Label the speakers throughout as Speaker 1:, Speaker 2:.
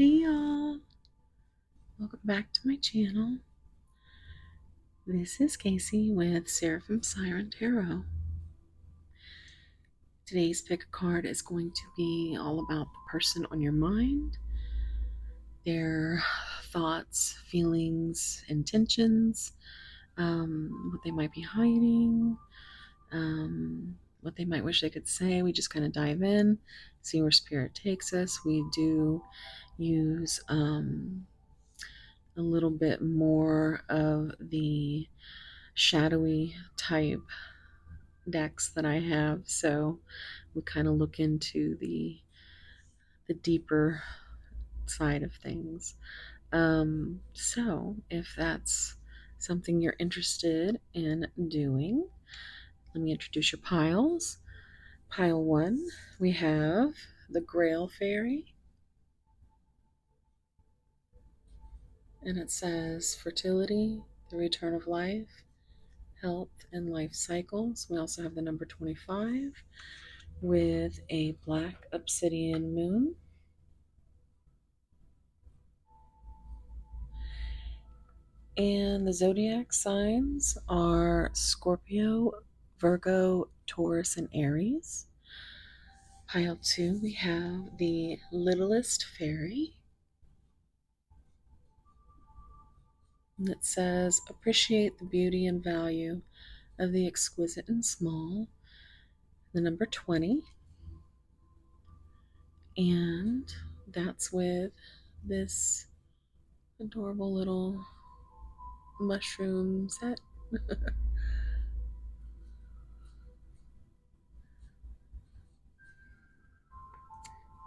Speaker 1: Hey y'all, welcome back to my channel. This is Casey with Seraphim Siren Tarot. Today's pick a card is going to be all about the person on your mind, their thoughts, feelings, intentions, what they might be hiding, what they might wish they could say. We just kind of dive in, see where spirit takes us. We do use a little bit more of the shadowy type decks that I have, so we kind of look into the deeper side of things. So if that's something you're interested in doing, let me introduce your piles. Pile 1, we have the Grail Faery, and it says fertility, the return of life, health, and life cycles. We also have the number 25 with a black obsidian moon. And the zodiac signs are Scorpio, Virgo, Taurus, and Aries. Pile 2, we have the Littlest Fairy. And it says, appreciate the beauty and value of the exquisite and small. The number 20. And that's with this adorable little mushroom set.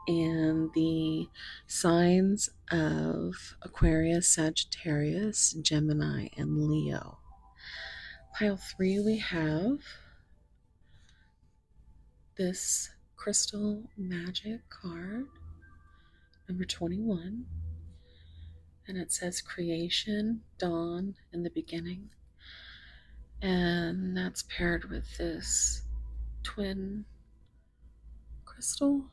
Speaker 1: And the signs of Aquarius, Sagittarius, Gemini, and Leo. Pile 3, we have this crystal magic card, number 21, and it says creation, dawn, and the beginning. And that's paired with this twin crystal.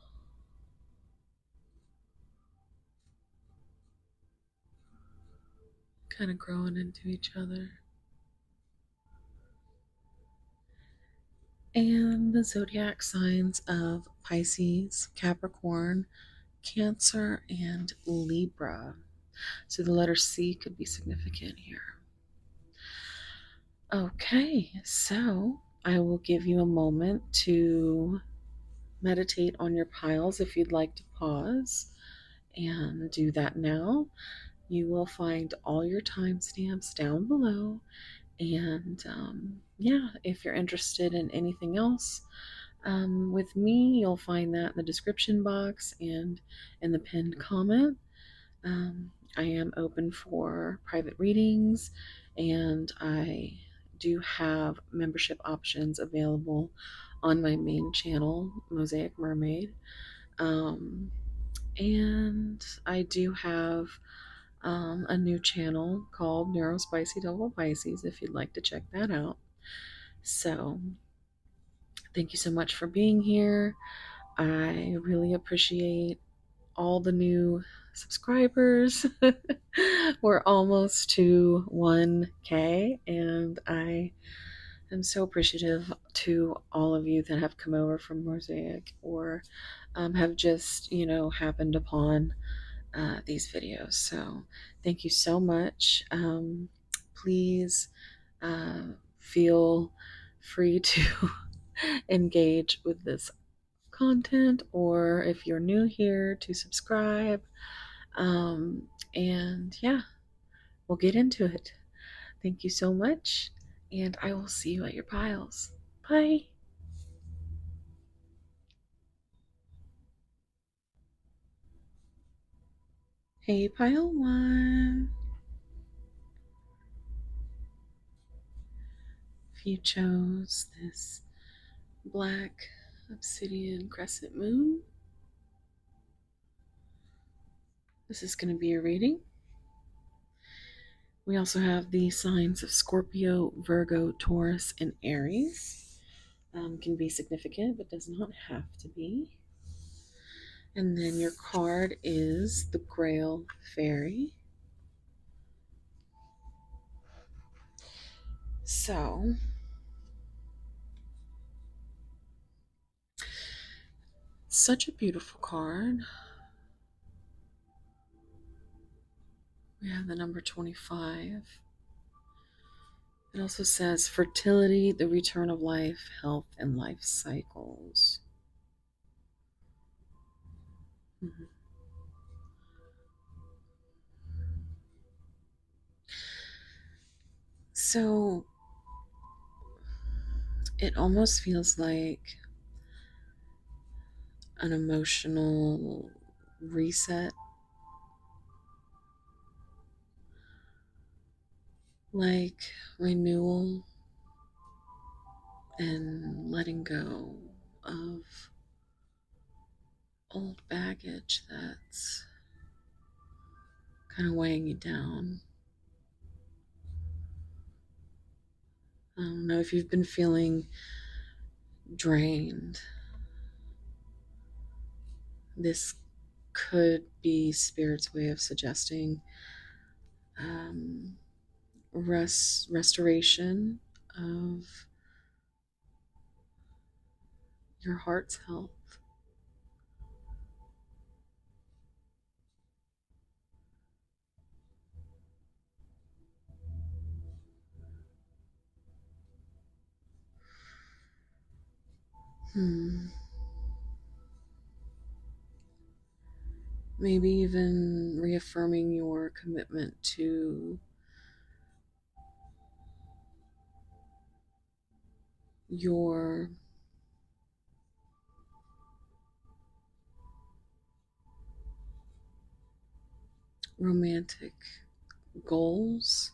Speaker 1: Kind of growing into each other. And the zodiac signs of Pisces, Capricorn, Cancer, and Libra. So the letter C could be significant here. Okay, so I will give you a moment to meditate on your piles if you'd like to pause and do that now. You will find all your timestamps down below. And yeah, if you're interested in anything else with me, you'll find that in the description box and in the pinned comment. I am open for private readings, and I do have membership options available on my main channel, Mosaic Mermaid. And I do have a new channel called Neurospicy Double Pisces if you'd like to check that out. So thank you so much for being here. I really appreciate all the new subscribers. We're almost to 1K, and I am so appreciative to all of you that have come over from Mosaic or have just, happened upon these videos. So thank you so much. Please feel free to engage with this content, or if you're new here, to subscribe. And yeah, we'll get into it. Thank you so much, and I will see you at your piles. Bye. Hey, pile 1. If you chose this black obsidian crescent moon, this is going to be a reading. We also have the signs of Scorpio, Virgo, Taurus, and Aries. Can be significant, but does not have to be. And then your card is the Grail Faery. So, such a beautiful card. We have the number 25. It also says fertility, the return of life, health, and life cycles. Mhm. So it almost feels like an emotional reset, like renewal and letting go of old baggage that's kind of weighing you down. I don't know if you've been feeling drained. This could be Spirit's way of suggesting um, restoration of your heart's health. Hmm. Maybe even reaffirming your commitment to your romantic goals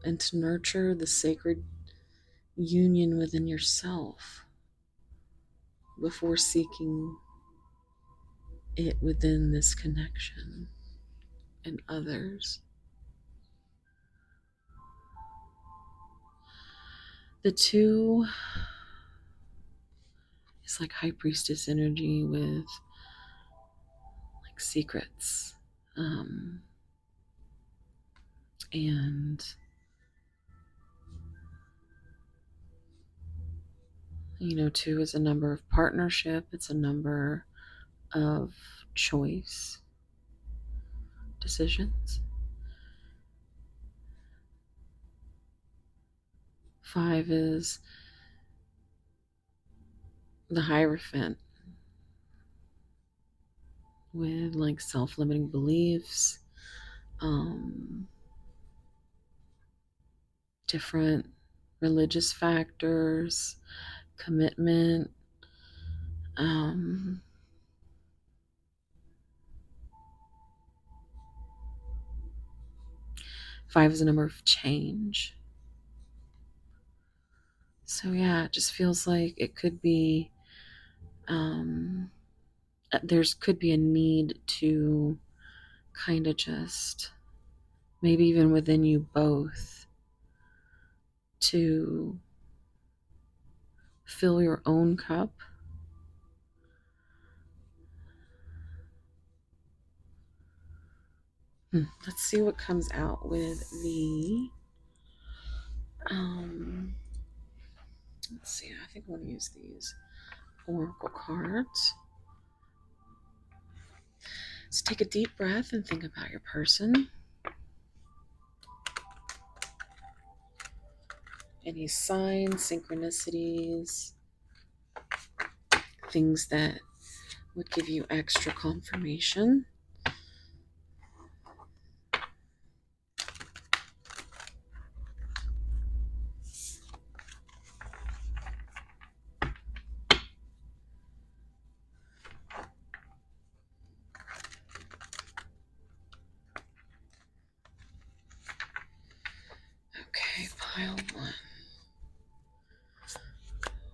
Speaker 1: and to nurture the sacred union within yourself before seeking it within this connection and others. The two is like high priestess energy with like secrets. And two is a number of partnership, it's a number of choice, decisions. 5 is the Hierophant with like self-limiting beliefs, different religious factors, commitment. Um, 5 is a number of change. So yeah, it just feels like it could be there's could be a need to kind of just maybe even within you both to fill your own cup. Let's see what comes out with the let's see, I think I want to use these oracle cards. So take a deep breath and think about your person. Any signs, synchronicities, things that would give you extra confirmation. Okay, pile 1.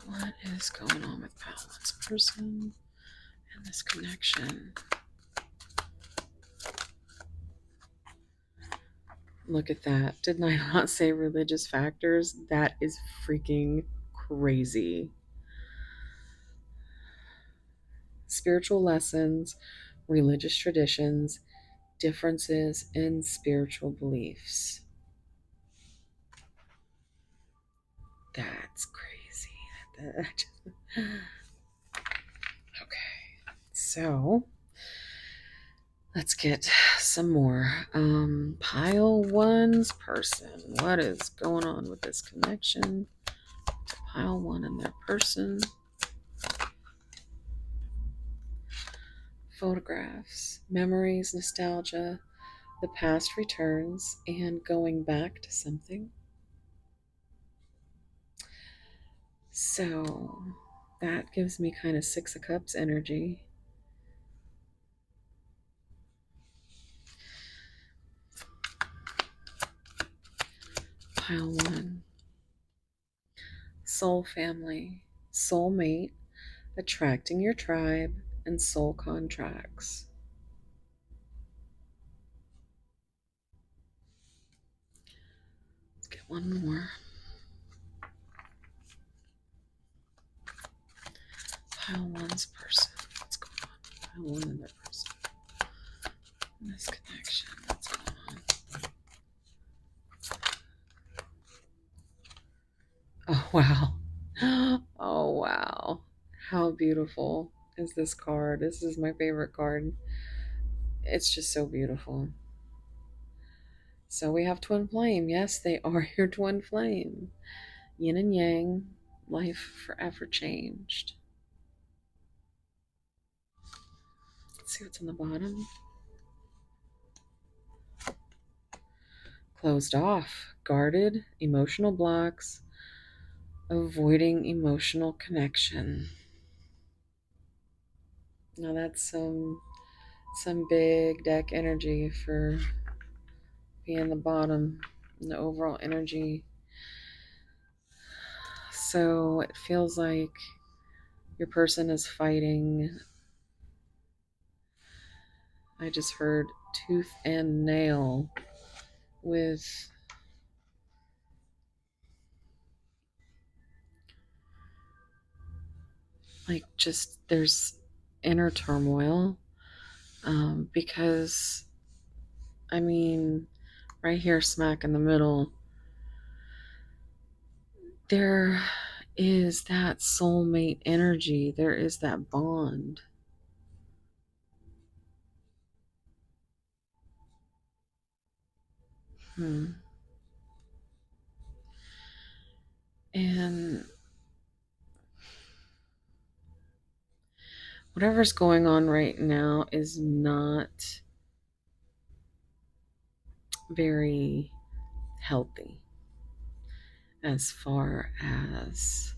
Speaker 1: What is going on with pile 1's person and this connection? Look at that. Didn't I not say religious factors? That is freaking crazy. spiritual lessons, religious traditions, differences in spiritual beliefs. That's crazy. Okay, so let's get some more. Pile one's person. What is going on with this connection? Pile one and their person. Photographs, memories, nostalgia, the past returns, and going back to something. So that gives me kind of Six of Cups energy. Pile one. Soul family, soulmate, attracting your tribe, and soul contracts. Let's get one more. Pile one's person. What's going on? Pile one and their person. This connection. What's going on? Oh, wow. Oh, wow. How beautiful is this card? This is my favorite card. It's just so beautiful. So we have twin flame. Yes, they are your twin flame. Yin and yang, life forever changed. Let's see what's on the bottom. Closed off, guarded, emotional blocks, avoiding emotional connection. Now that's some big deck energy for being the bottom in the overall energy. So it feels like your person is fighting. I just heard tooth and nail with like just there's inner turmoil because I mean right here smack in the middle there is that soulmate energy, there is that bond. And whatever's going on right now is not very healthy as far as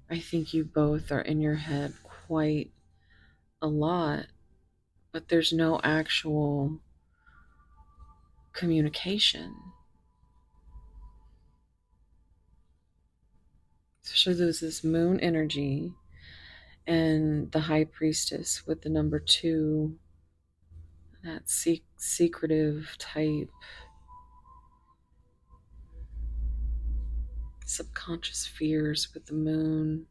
Speaker 1: I think you both are in your head quite a lot, but there's no actual communication. So there's this moon energy and the high priestess with the number 2, that secretive type, subconscious fears with the moon.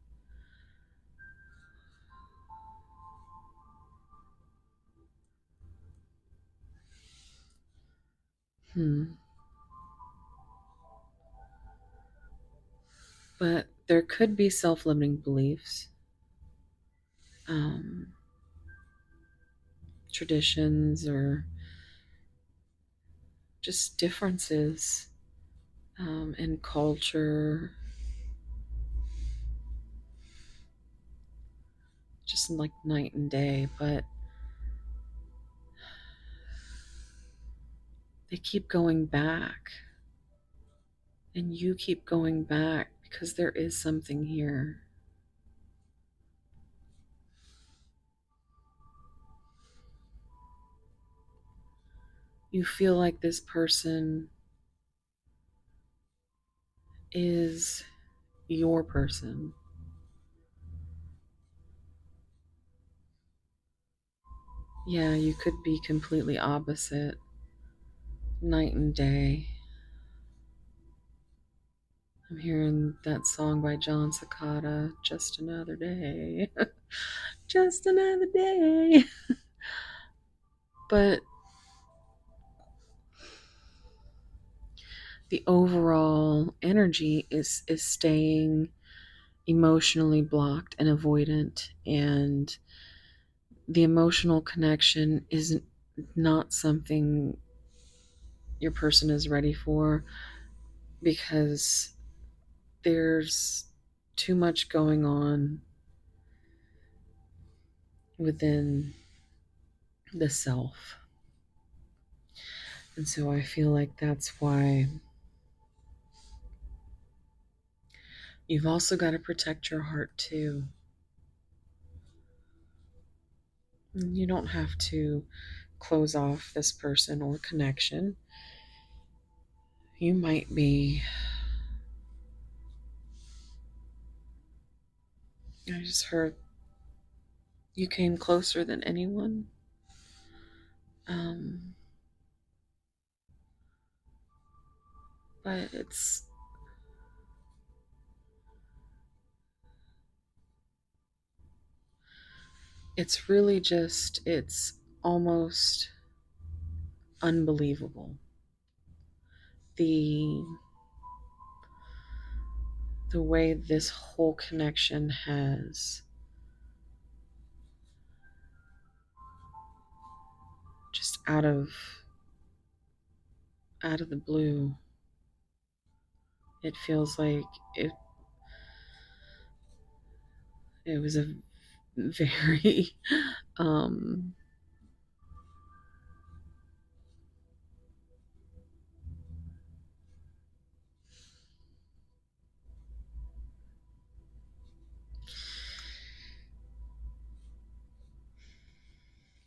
Speaker 1: But there could be self-limiting beliefs, traditions, or just differences in culture, just like night and day. But they keep going back, and you keep going back because there is something here. You feel like this person is your person. Yeah, you could be completely opposite, night and day. I'm hearing that song by John Cicada, Just Another Day. Just another day. But the overall energy is staying emotionally blocked and avoidant, and the emotional connection is not something your person is ready for, because there's too much going on within the self. And so I feel like that's why you've also got to protect your heart too. You don't have to close off this person or connection. You might be, I just heard you came closer than anyone. Um, but it's really just, it's almost unbelievable. The the way this whole connection has just out of the blue, it feels like it was a very um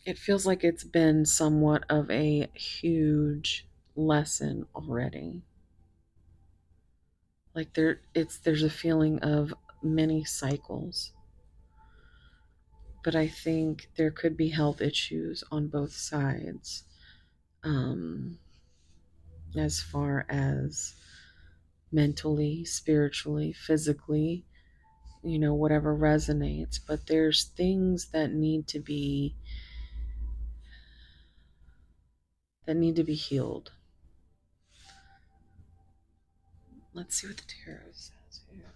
Speaker 1: it feels like it's been somewhat of a huge lesson already. Like there's a feeling of many cycles. But I think there could be health issues on both sides. Um, as far as mentally, spiritually, physically, whatever resonates. But there's things that need to be healed. Let's see what the tarot says here.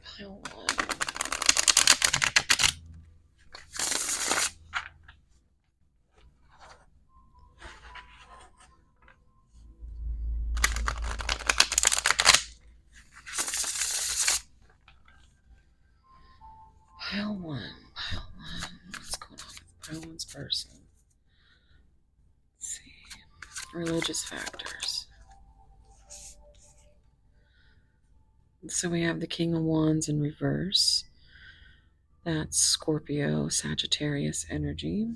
Speaker 1: Pile one. Pile one. Pile one. What's going on with pile one's person? Let's see. Religious factors. So we have the King of Wands in reverse. That's Scorpio, Sagittarius energy.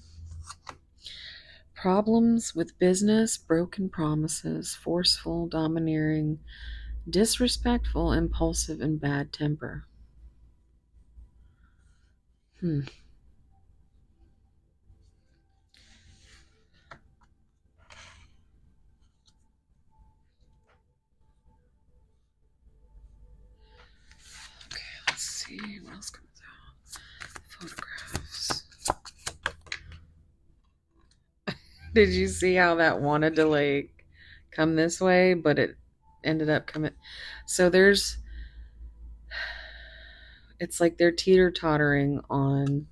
Speaker 1: Problems with business, broken promises, forceful, domineering, disrespectful, impulsive, and bad temper. Okay, let's see what else comes out. Photographs. Did you see how that wanted to like come this way, but it ended up coming? So it's like they're teeter-tottering on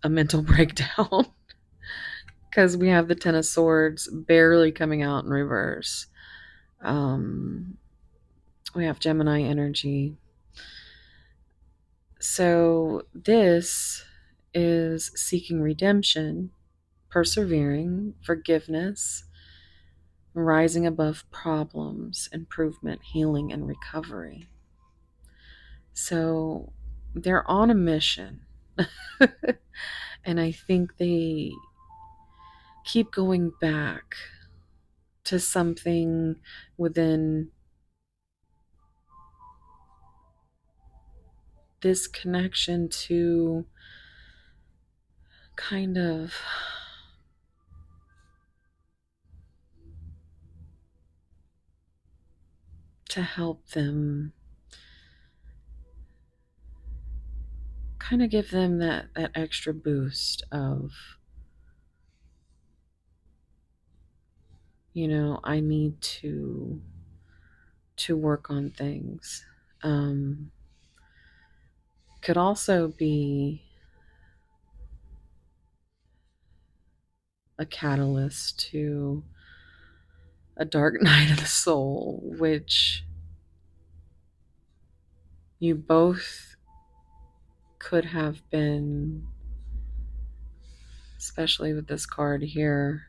Speaker 1: a mental breakdown, because we have the Ten of Swords barely coming out in reverse. We have Gemini energy. So this is seeking redemption, persevering, forgiveness, rising above problems, improvement, healing, and recovery. So they're on a mission. And I think they keep going back to something within this connection to kind of to help them, kind of give them that extra boost of, I need to work on things. Could also be a catalyst to a dark night of the soul, which you both could have been, especially with this card here.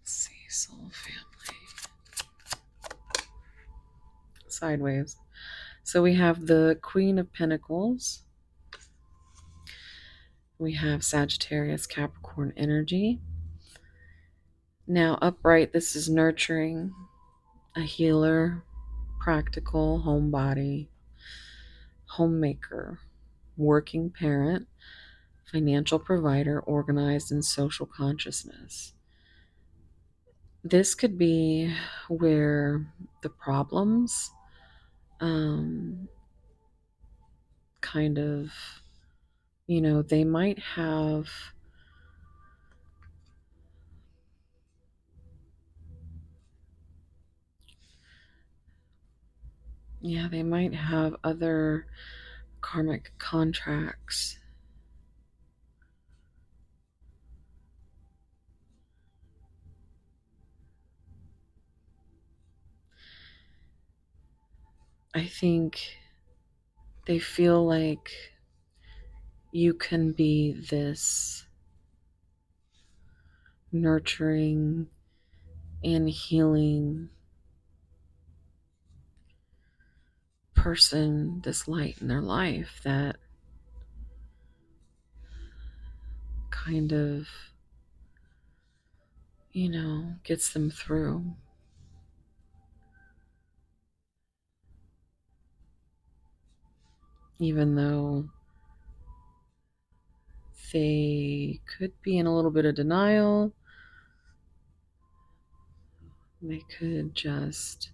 Speaker 1: Let's see, soul family. Sideways. So we have the Queen of Pentacles. We have Sagittarius, Capricorn energy. Now, upright, this is nurturing, a healer, practical, homebody, homemaker, working parent, financial provider, organized, and social consciousness. This could be where the problems kind of, they might have they might have other karmic contracts. I think they feel like you can be this nurturing and healing person, this light in their life that kind of, gets them through. Even though they could be in a little bit of denial, they could just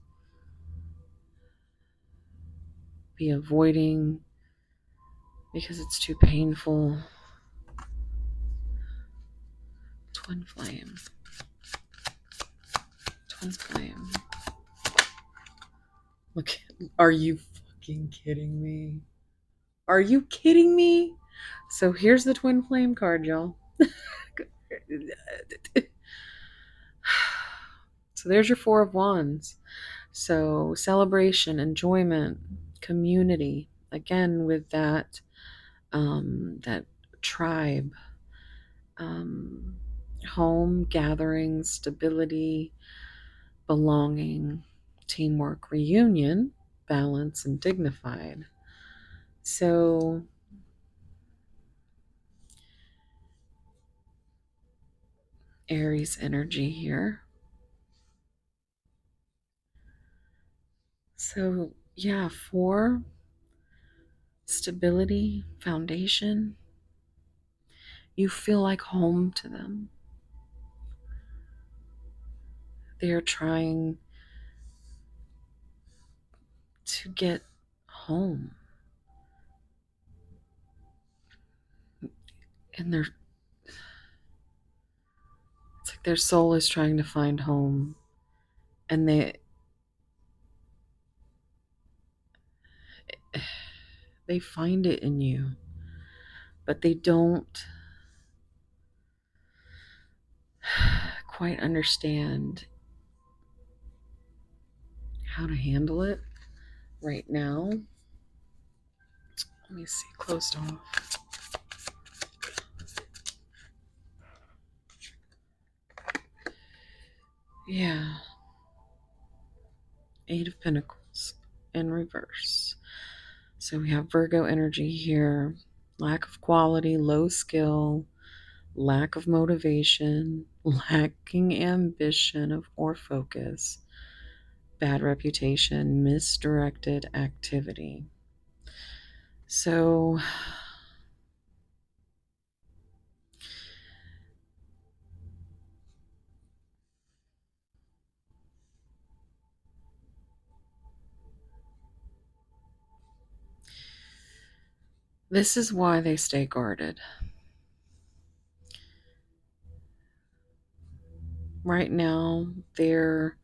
Speaker 1: be avoiding because it's too painful. Twin flame. Twin flame. Look, are you fucking kidding me? Are you kidding me? So here's the twin flame card, y'all. So there's your Four of Wands. So celebration, enjoyment, community. Again, with that that tribe, home, gathering, stability, belonging, teamwork, reunion, balance, and dignified. So Aries energy here. So yeah, 4, stability, foundation. You feel like home to them. They are trying to get home. And it's like their soul is trying to find home. And they find it in you. But they don't quite understand how to handle it right now. Let me see, closed off. Yeah. 8 of Pentacles in reverse. So we have Virgo energy here. Lack of quality, low skill, lack of motivation, lacking ambition or focus, bad reputation, misdirected activity. So, this is why they stay guarded. Right now, their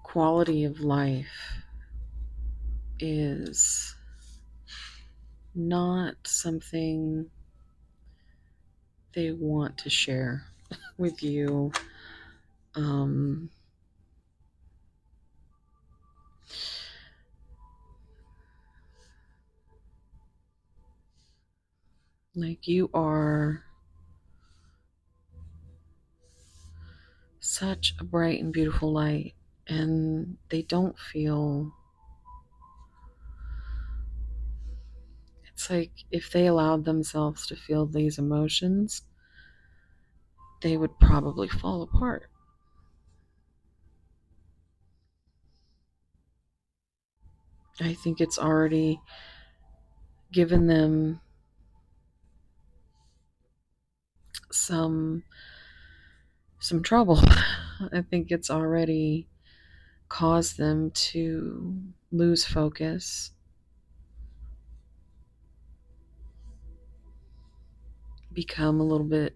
Speaker 1: quality of life is not something they want to share with you. Um, like you are such a bright and beautiful light, and they don't feel. It's like if they allowed themselves to feel these emotions, they would probably fall apart. I think it's already given them some trouble. I think it's already caused them to lose focus, become a little bit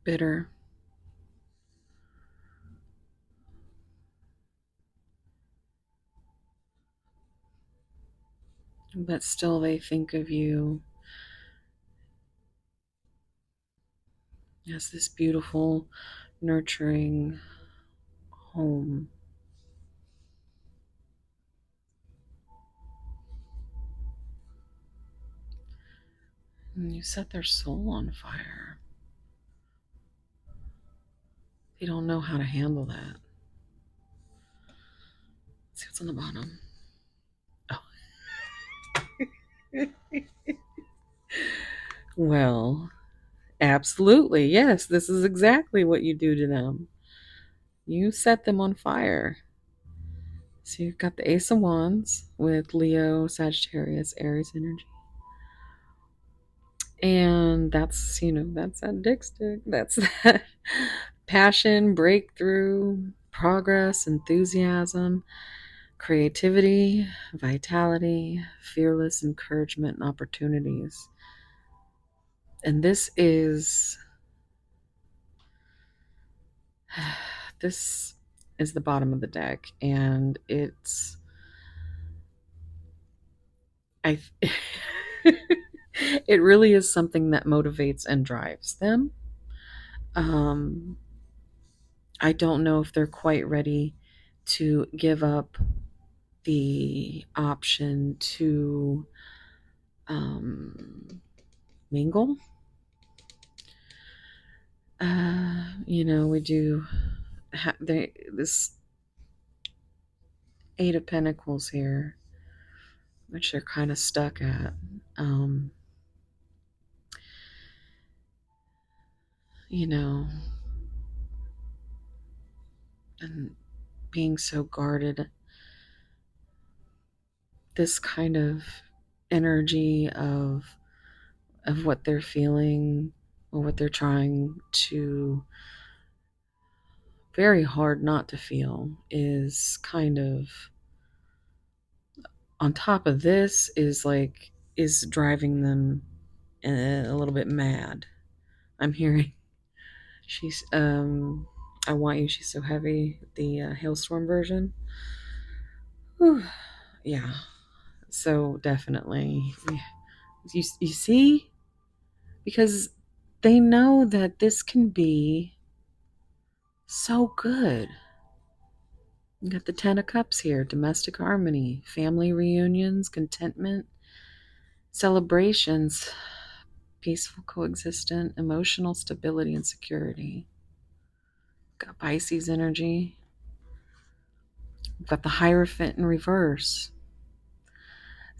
Speaker 1: bitter. But still, they think of you as this beautiful, nurturing home. And you set their soul on fire. They don't know how to handle that. Let's see what's on the bottom. Oh. Well, absolutely. Yes, this is exactly what you do to them. You set them on fire. So you've got the Ace of Wands with Leo, Sagittarius, Aries energy. And that's, that's that dick stick. That's that passion, breakthrough, progress, enthusiasm, creativity, vitality, fearless encouragement, and opportunities. And this is the bottom of the deck, and it's I it really is something that motivates and drives them. um I don't know if they're quite ready to give up the option to mingle. We do this Eight of Pentacles here, which they're kind of stuck at. Um, you know, and being so guarded, this kind of energy of what they're feeling or what they're trying to very hard not to feel is kind of on top of this is driving them a little bit mad. I'm hearing she's I Want You, She's So Heavy, the Hailstorm version. Whew. Yeah, so definitely you see, because they know that this can be so good. You got the Ten of Cups here: domestic harmony, family reunions, contentment, celebrations, peaceful coexistence, emotional stability and security. Got Pisces energy. We've got the Hierophant in reverse.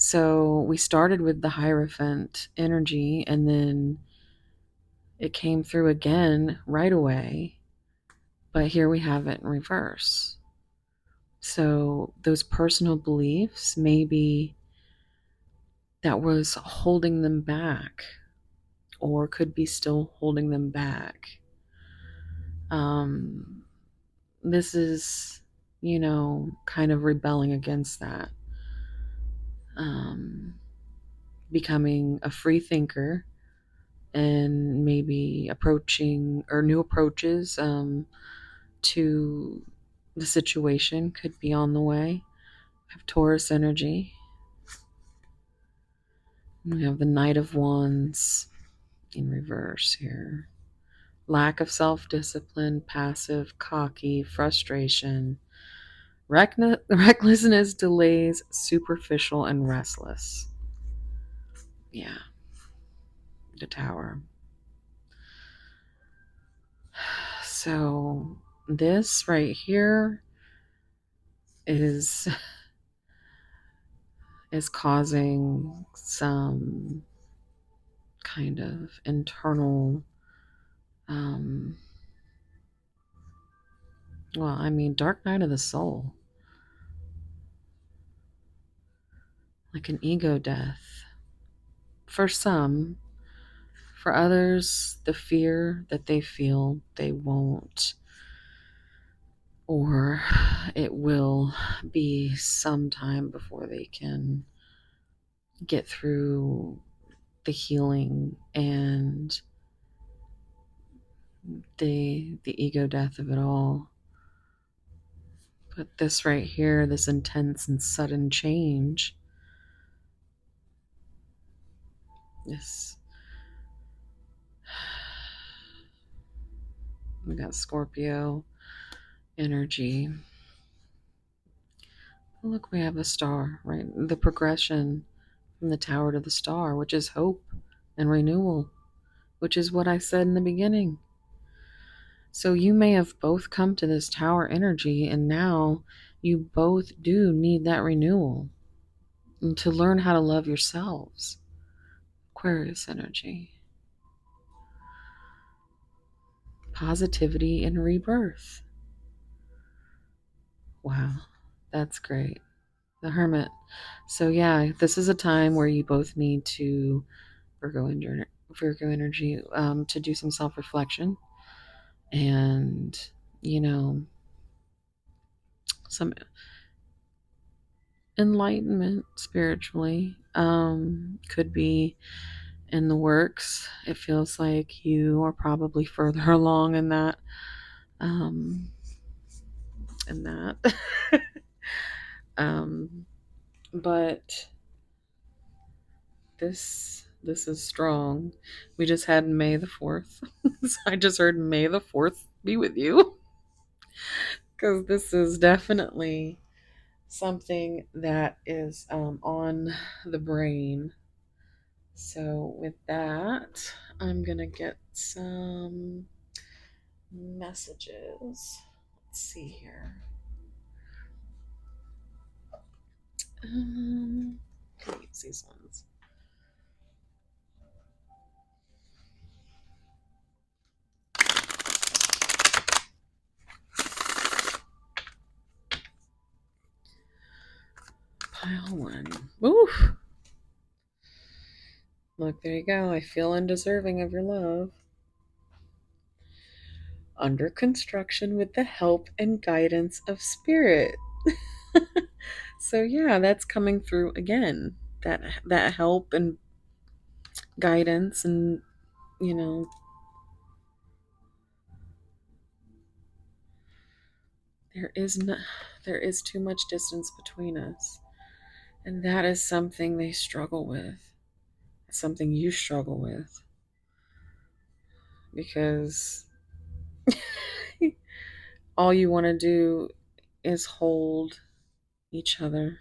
Speaker 1: So we started with the Hierophant energy, and then it came through again right away. But here we have it in reverse. So those personal beliefs, maybe that was holding them back, or could be still holding them back. This is, kind of rebelling against that. Becoming a free thinker and maybe approaching or new approaches to the situation could be on the way. We have Taurus energy. We have the Knight of Wands in reverse here. Lack of self-discipline, passive, cocky, frustration, recklessness, delays, superficial, and restless. Yeah, the Tower. So this right here is causing some kind of internal dark night of the soul, like an ego death for some. For others, the fear that they feel they won't, or it will be some time before they can get through the healing and the ego death of it all. But this right here, this intense and sudden change, this, we got Scorpio energy. Look, we have a star, right? The progression from the Tower to the star, which is hope and renewal, which is what I said in the beginning. So you may have both come to this Tower energy, and now you both do need that renewal and to learn how to love yourselves. Aquarius energy. Positivity and rebirth. Wow, that's great. The Hermit. So yeah, this is a time where you both need to Virgo energy to do some self-reflection and some enlightenment spiritually could be in the works. It feels like you are probably further along in that but this is strong. We just had May the 4th. So I just heard May the 4th be with you, because this is definitely something that is on the brain. So with that, I'm gonna get some messages. Let's see here. Use these ones. Pile 1. Oof. Look, there you go. I feel undeserving of your love. Under construction with the help and guidance of spirit. So yeah, that's coming through again. That help and guidance, and there is too much distance between us, and that is something they struggle with. It's something you struggle with, because all you want to do is hold each other.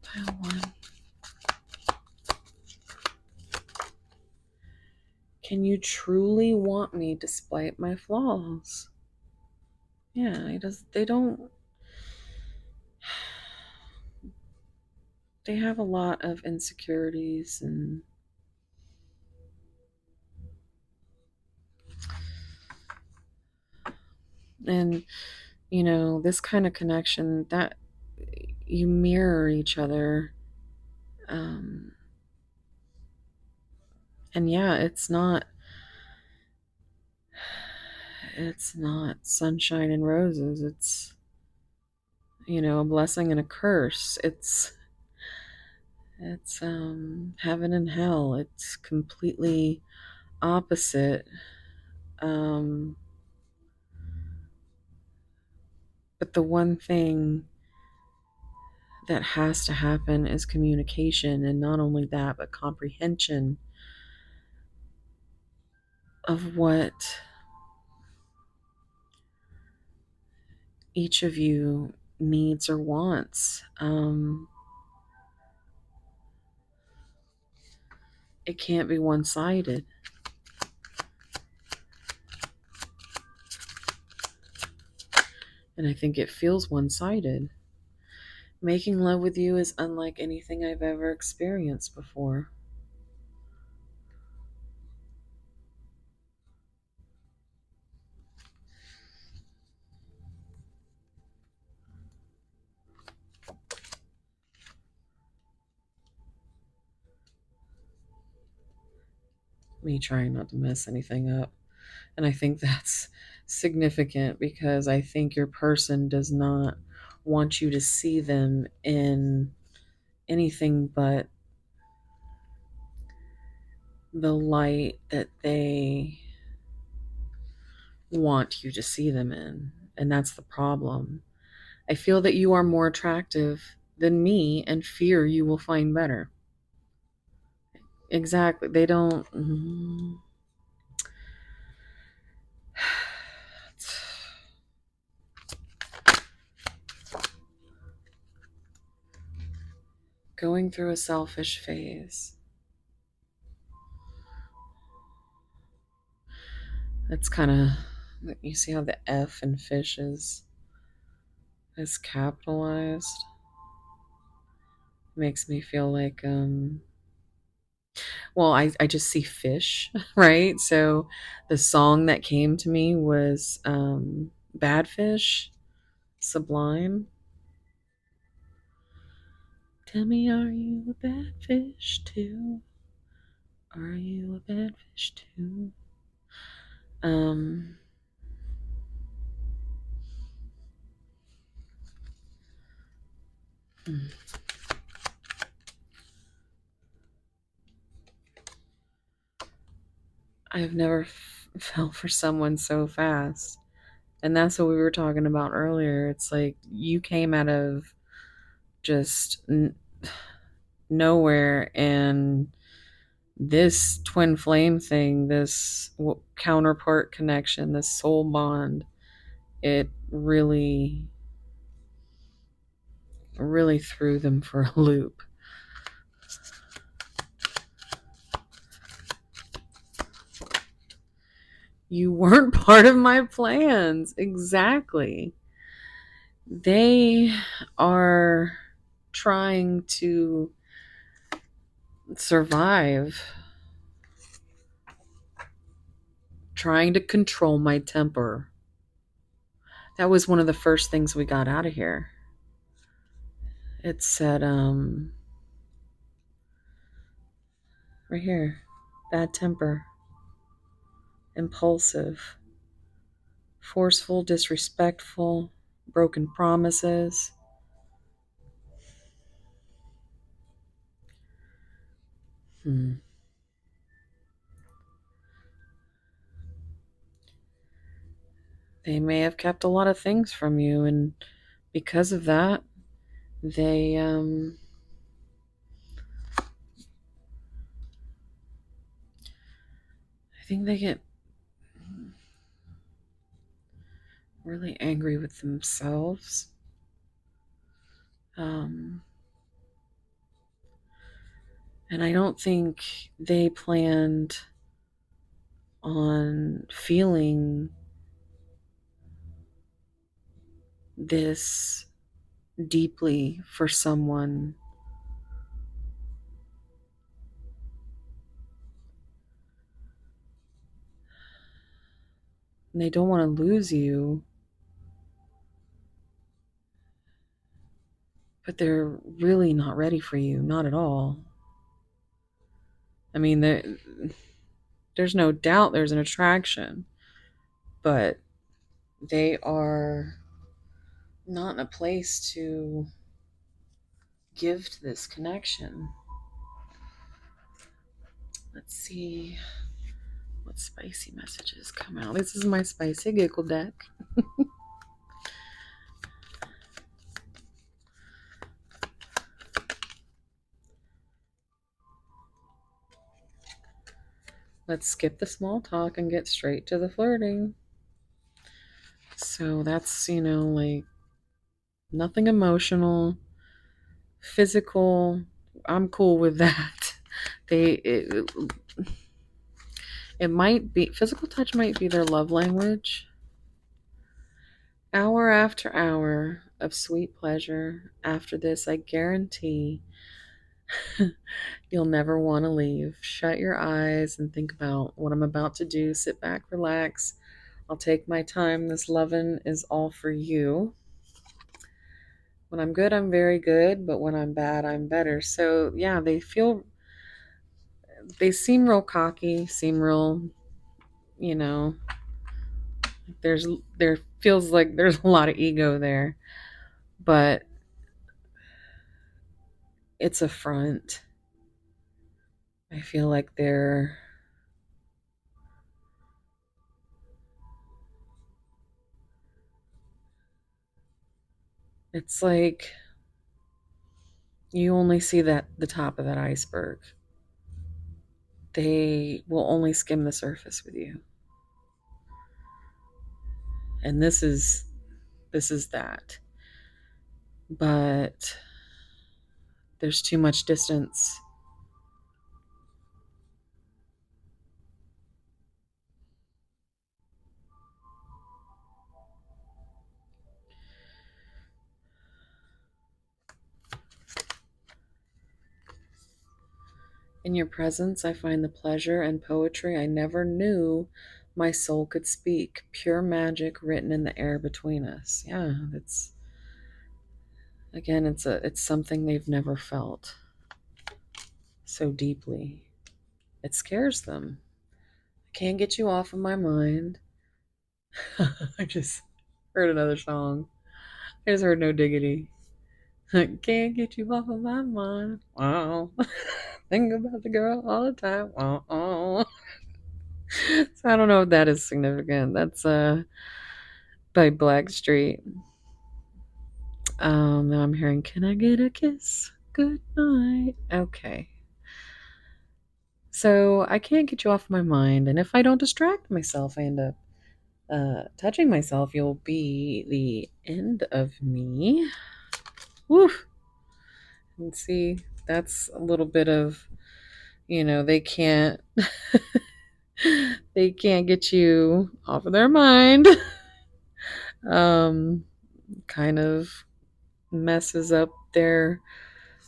Speaker 1: Pile 1. Can you truly want me despite my flaws? Yeah, they don't. They have a lot of insecurities and this kind of connection that you mirror each other. Um, and yeah, it's not sunshine and roses. It's a blessing and a curse. It's heaven and hell. It's completely opposite. Um, but the one thing that has to happen is communication, and not only that, but comprehension of what each of you needs or wants. It can't be one-sided. And I think it feels one-sided. Making love with you is unlike anything I've ever experienced before. Me trying not to mess anything up. And I think that's significant because I think your person does not want you to see them in anything but the light that they want you to see them in. And that's the problem. I feel that you are more attractive than me and fear you will find better. Exactly. They don't. Going through a selfish phase. That's kind of. You see how the F in fish is capitalized? Makes me feel like well, I just see fish, right? So the song that came to me was Bad Fish, Sublime. Tell me, are you a bad fish too? Are you a bad fish too? Um I've never fell for someone so fast. And that's what we were talking about earlier. It's like you came out of just nowhere, and this twin flame thing, this counterpart connection, this soul bond, it really threw them for a loop. You weren't part of my plans. Exactly. They are trying to survive, trying to control my temper. That was one of the first things we got out of here. It said, right here, bad temper, impulsive, forceful, disrespectful, broken promises. They may have kept a lot of things from you, and because of that, they I think they get really angry with themselves. And I don't think they planned on feeling this deeply for someone. And they don't want to lose you, but they're really not ready for you, not at all. I mean, there's no doubt there's an attraction, but they are not in a place to give to this connection. Let's see what spicy messages come out. This is my spicy giggle deck. Let's skip the small talk and get straight to the flirting. So that's, like nothing emotional, physical. I'm cool with that. It might be physical touch might be their love language. Hour after hour of sweet pleasure. After this, I guarantee you'll never want to leave. Shut your eyes and think about what I'm about to do. Sit back, relax. I'll take my time. This lovin' is all for you. When I'm good, I'm very good, but when I'm bad, I'm better. So yeah, they seem real cocky, seem real, there feels like there's a lot of ego there, but it's a front. I feel like it's like you only see the top of that iceberg. They will only skim the surface with you. And this is that. But there's too much distance. In your presence, I find the pleasure and poetry I never knew my soul could speak. Pure magic written in the air between us. Yeah, it's something they've never felt so deeply. It scares them. I can't get you off of my mind. I just heard another song. I just heard No Diggity. Can't get you off of my mind. Wow. Think about the girl all the time. Wow. So I don't know if that is significant. That's by Blackstreet. Now I'm hearing, can I get a kiss? Good night. Okay. So I can't get you off my mind, and if I don't distract myself, I end up touching myself. You'll be the end of me. Woo! And see, that's a little bit of, they can't they can't get you off of their mind. Kind of messes up their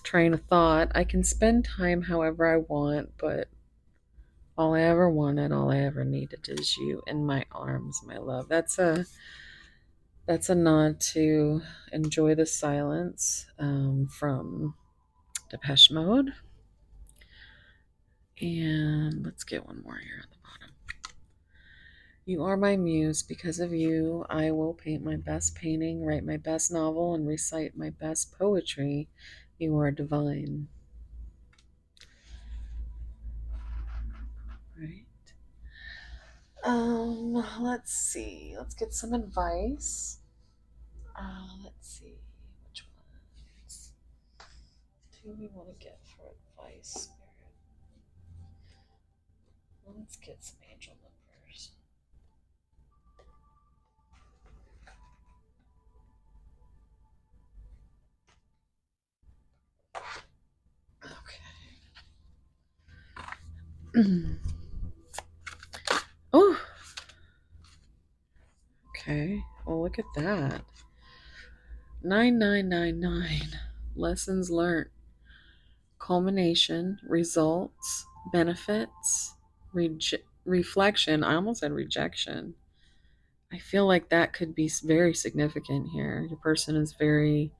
Speaker 1: train of thought. I can spend time however I want, but all I ever wanted, all I ever needed is you in my arms, my love. That's a nod to Enjoy the Silence, from Depeche Mode. And let's get one more here at the bottom. You are my muse. Because of you, I will paint my best painting, write my best novel, and recite my best poetry. You are divine. Right. Let's see. Let's get some advice. Let's see. Which ones do we want to get for advice, Spirit? Let's get some angel numbers. Okay. Oh. Okay. Well, look at that. 9999. Lessons learned. Culmination. Results. Benefits. Reflection. I almost said rejection. I feel like that could be very significant here. Your person is very,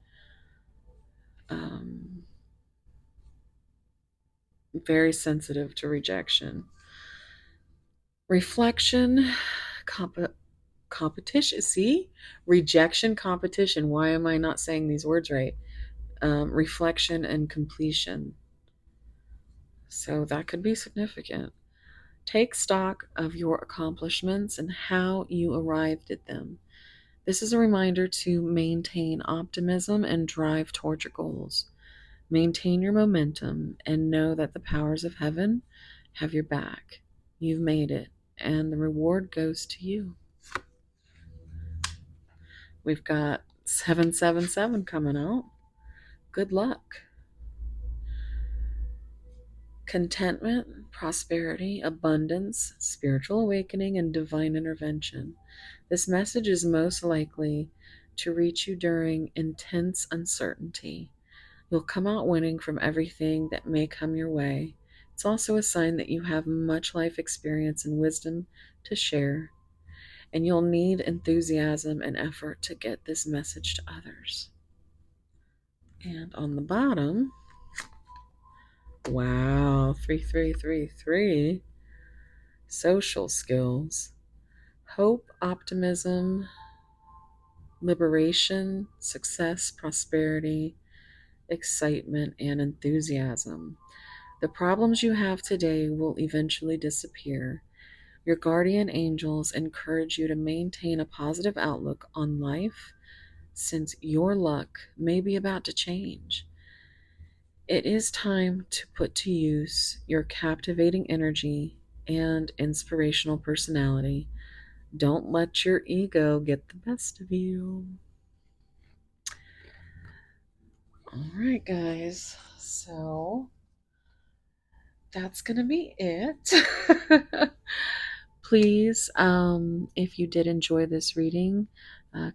Speaker 1: um, very sensitive to rejection. Reflection, competition. See? Rejection, competition. Why am I not saying these words right? Reflection and completion. So that could be significant. Take stock of your accomplishments and how you arrived at them. This is a reminder to maintain optimism and drive toward your goals. Maintain your momentum and know that the powers of heaven have your back. You've made it, and the reward goes to you. We've got 777 coming out. Good luck. Contentment, prosperity, abundance, spiritual awakening, and divine intervention. This message is most likely to reach you during intense uncertainty. You'll come out winning from everything that may come your way. It's also a sign that you have much life experience and wisdom to share, and you'll need enthusiasm and effort to get this message to others. And on the bottom, wow, 3333, social skills, hope, optimism, liberation, success, prosperity, excitement, and enthusiasm. The problems you have today will eventually disappear. Your guardian angels encourage you to maintain a positive outlook on life since your luck may be about to change. It is time to put to use your captivating energy and inspirational personality. Don't let your ego get the best of you. All right, guys. So that's going to be it. Please, if you did enjoy this reading,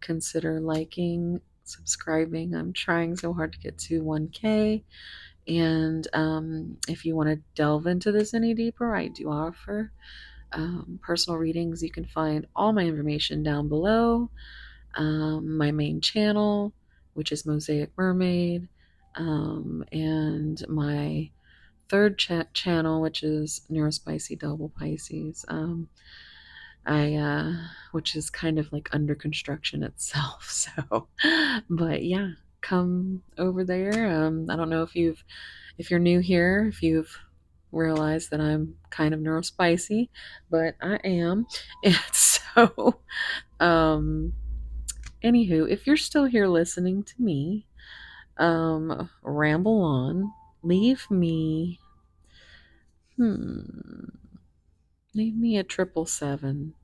Speaker 1: consider liking, subscribing. I'm trying so hard to get to 1K. And if you want to delve into this any deeper, I do offer personal readings. You can find all my information down below. My main channel, which is Mosaic Mermaid, and my third channel, which is Neurospicy Double Pisces. Which is kind of like under construction itself. So, but yeah, come over there. I don't know if you're new here, if you've realized that I'm kind of neurospicy, but I am. And so, anywho, if you're still here listening to me, ramble on, leave me, leave me a 777.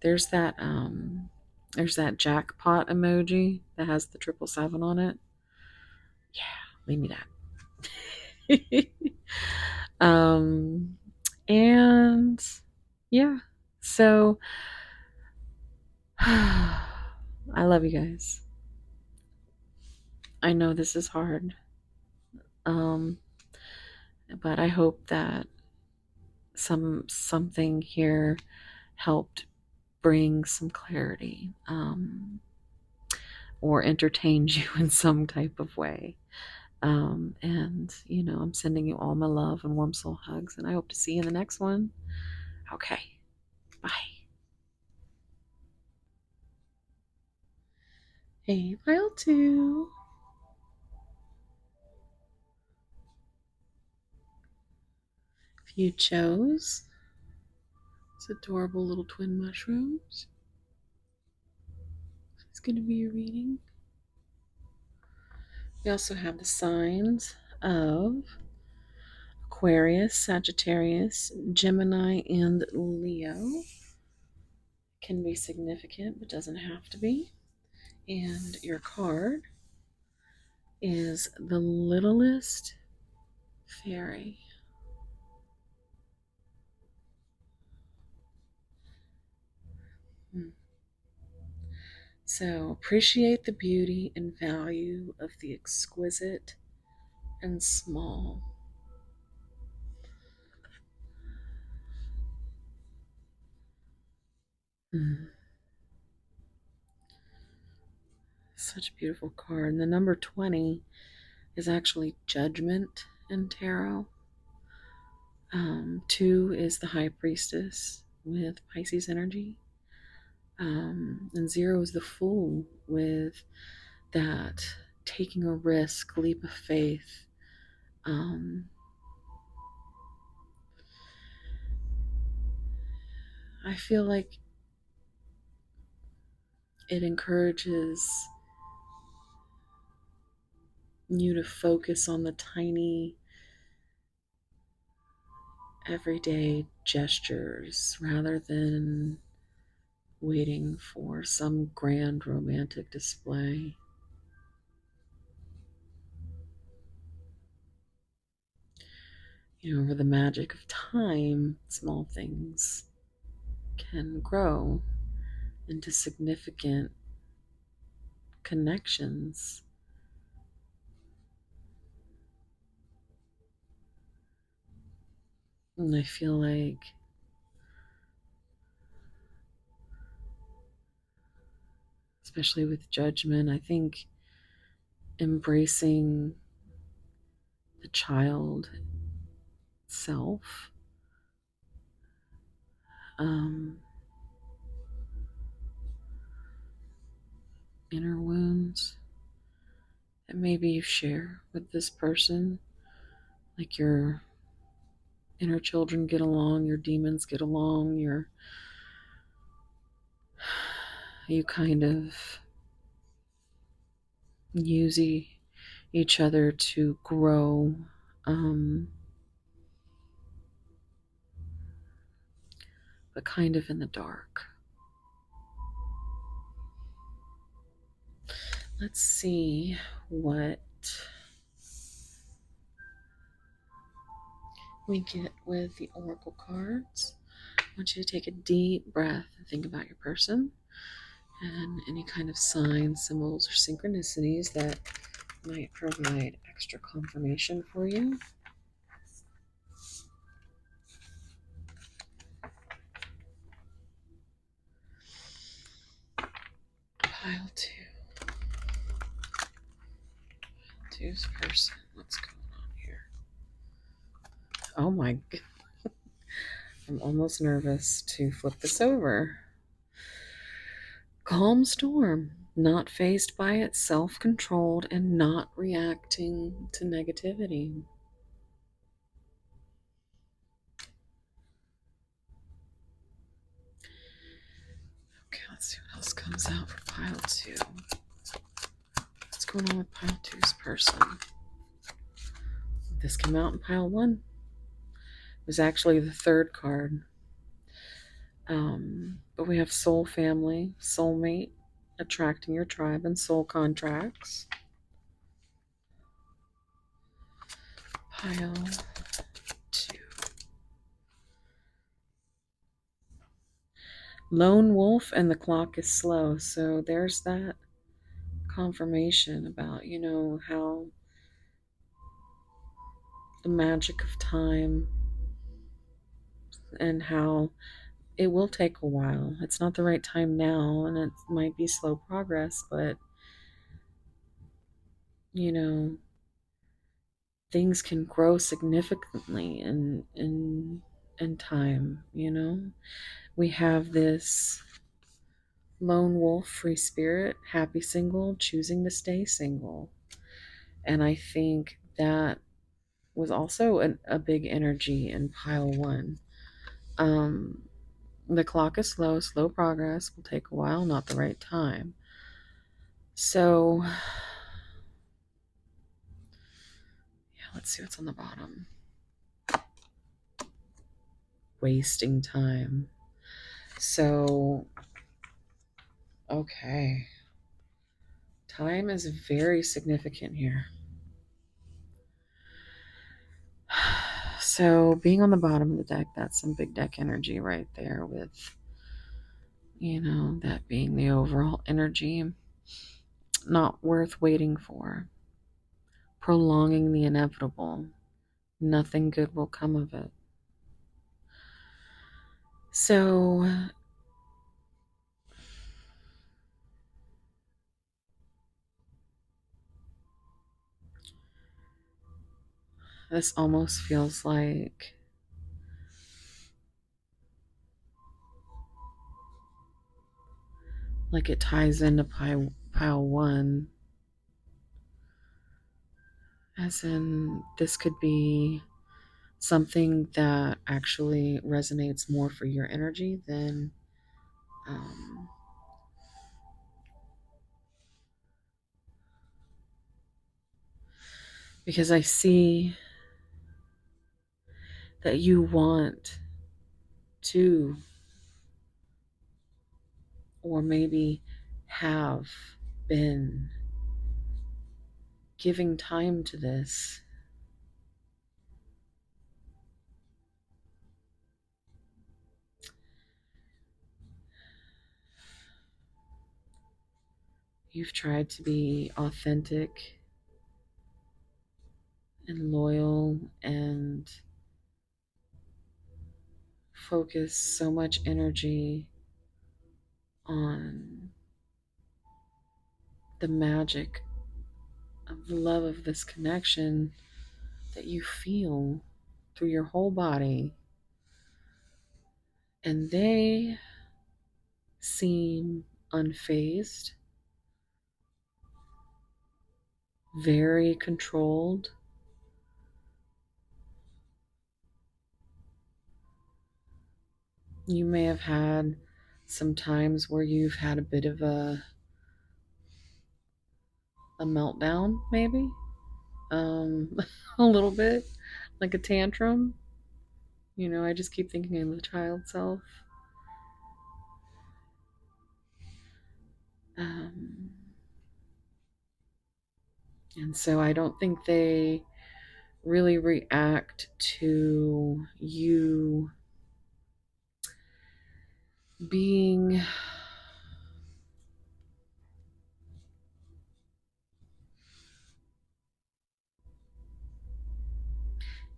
Speaker 1: There's that jackpot emoji that has the 777 on it. Yeah, leave me that. And yeah, so I love you guys. I know this is hard. But I hope that something here helped bring some clarity, or entertained you in some type of way. And I'm sending you all my love and warm soul hugs, and I hope to see you in the next one. Okay, bye. Hey, pile 2. If you chose, it's adorable little twin mushrooms. It's going to be your reading. We also have the signs of Aquarius, Sagittarius, Gemini, and Leo. Can be significant, but doesn't have to be. And your card is the Littlest Faery. So appreciate the beauty and value of the exquisite and small. Mm. Such a beautiful card. And the number 20 is actually judgment in tarot. 2 is the high priestess with Pisces energy. And 0 is the fool with that taking a risk, leap of faith. I feel like it encourages you to focus on the tiny, everyday gestures rather than waiting for some grand romantic display. Over the magic of time, small things can grow into significant connections. And I feel like especially with judgment, I think embracing the child self, inner wounds that maybe you share with this person, like your inner children get along, your demons get along, you kind of use each other to grow. But kind of in the dark. Let's see what we get with the oracle cards. I want you to take a deep breath and think about your person and any kind of signs, symbols, or synchronicities that might provide extra confirmation for you. Pile 2. Two's person. What's going on here? Oh my goodness. I'm almost nervous to flip this over. Calm storm, not fazed by it, self-controlled, and not reacting to negativity. Okay, let's see what else comes out for pile 2. What's going on with pile 2's person? This came out in pile 1. It was actually the third card. But we have soul family, soulmate, attracting your tribe, and soul contracts. Pile 2. Lone wolf and the clock is slow. So there's that confirmation about, how the magic of time and how it will take a while. It's not the right time now, and it might be slow progress, but things can grow significantly in time. We have this lone wolf, free spirit, happy single, choosing to stay single, and I think that was also a big energy in pile 1. The clock is slow, slow progress will take a while, not the right time. So, yeah, let's see what's on the bottom. Wasting time. So, okay. Time is very significant here. So, being on the bottom of the deck, that's some big deck energy right there with That being the overall energy, not worth waiting for, prolonging the inevitable. Nothing good will come of it. So, this almost feels like it ties into pile one, as in this could be something that actually resonates more for your energy than because I see that you want to, or maybe have been giving time to this. You've tried to be authentic and loyal and focus so much energy on the magic of the love of this connection that you feel through your whole body. And they seem unfazed, very controlled. You may have had some times where you've had a bit of a meltdown, maybe, a little bit, like a tantrum. I just keep thinking of the child self. Um, and so I don't think they really react to you being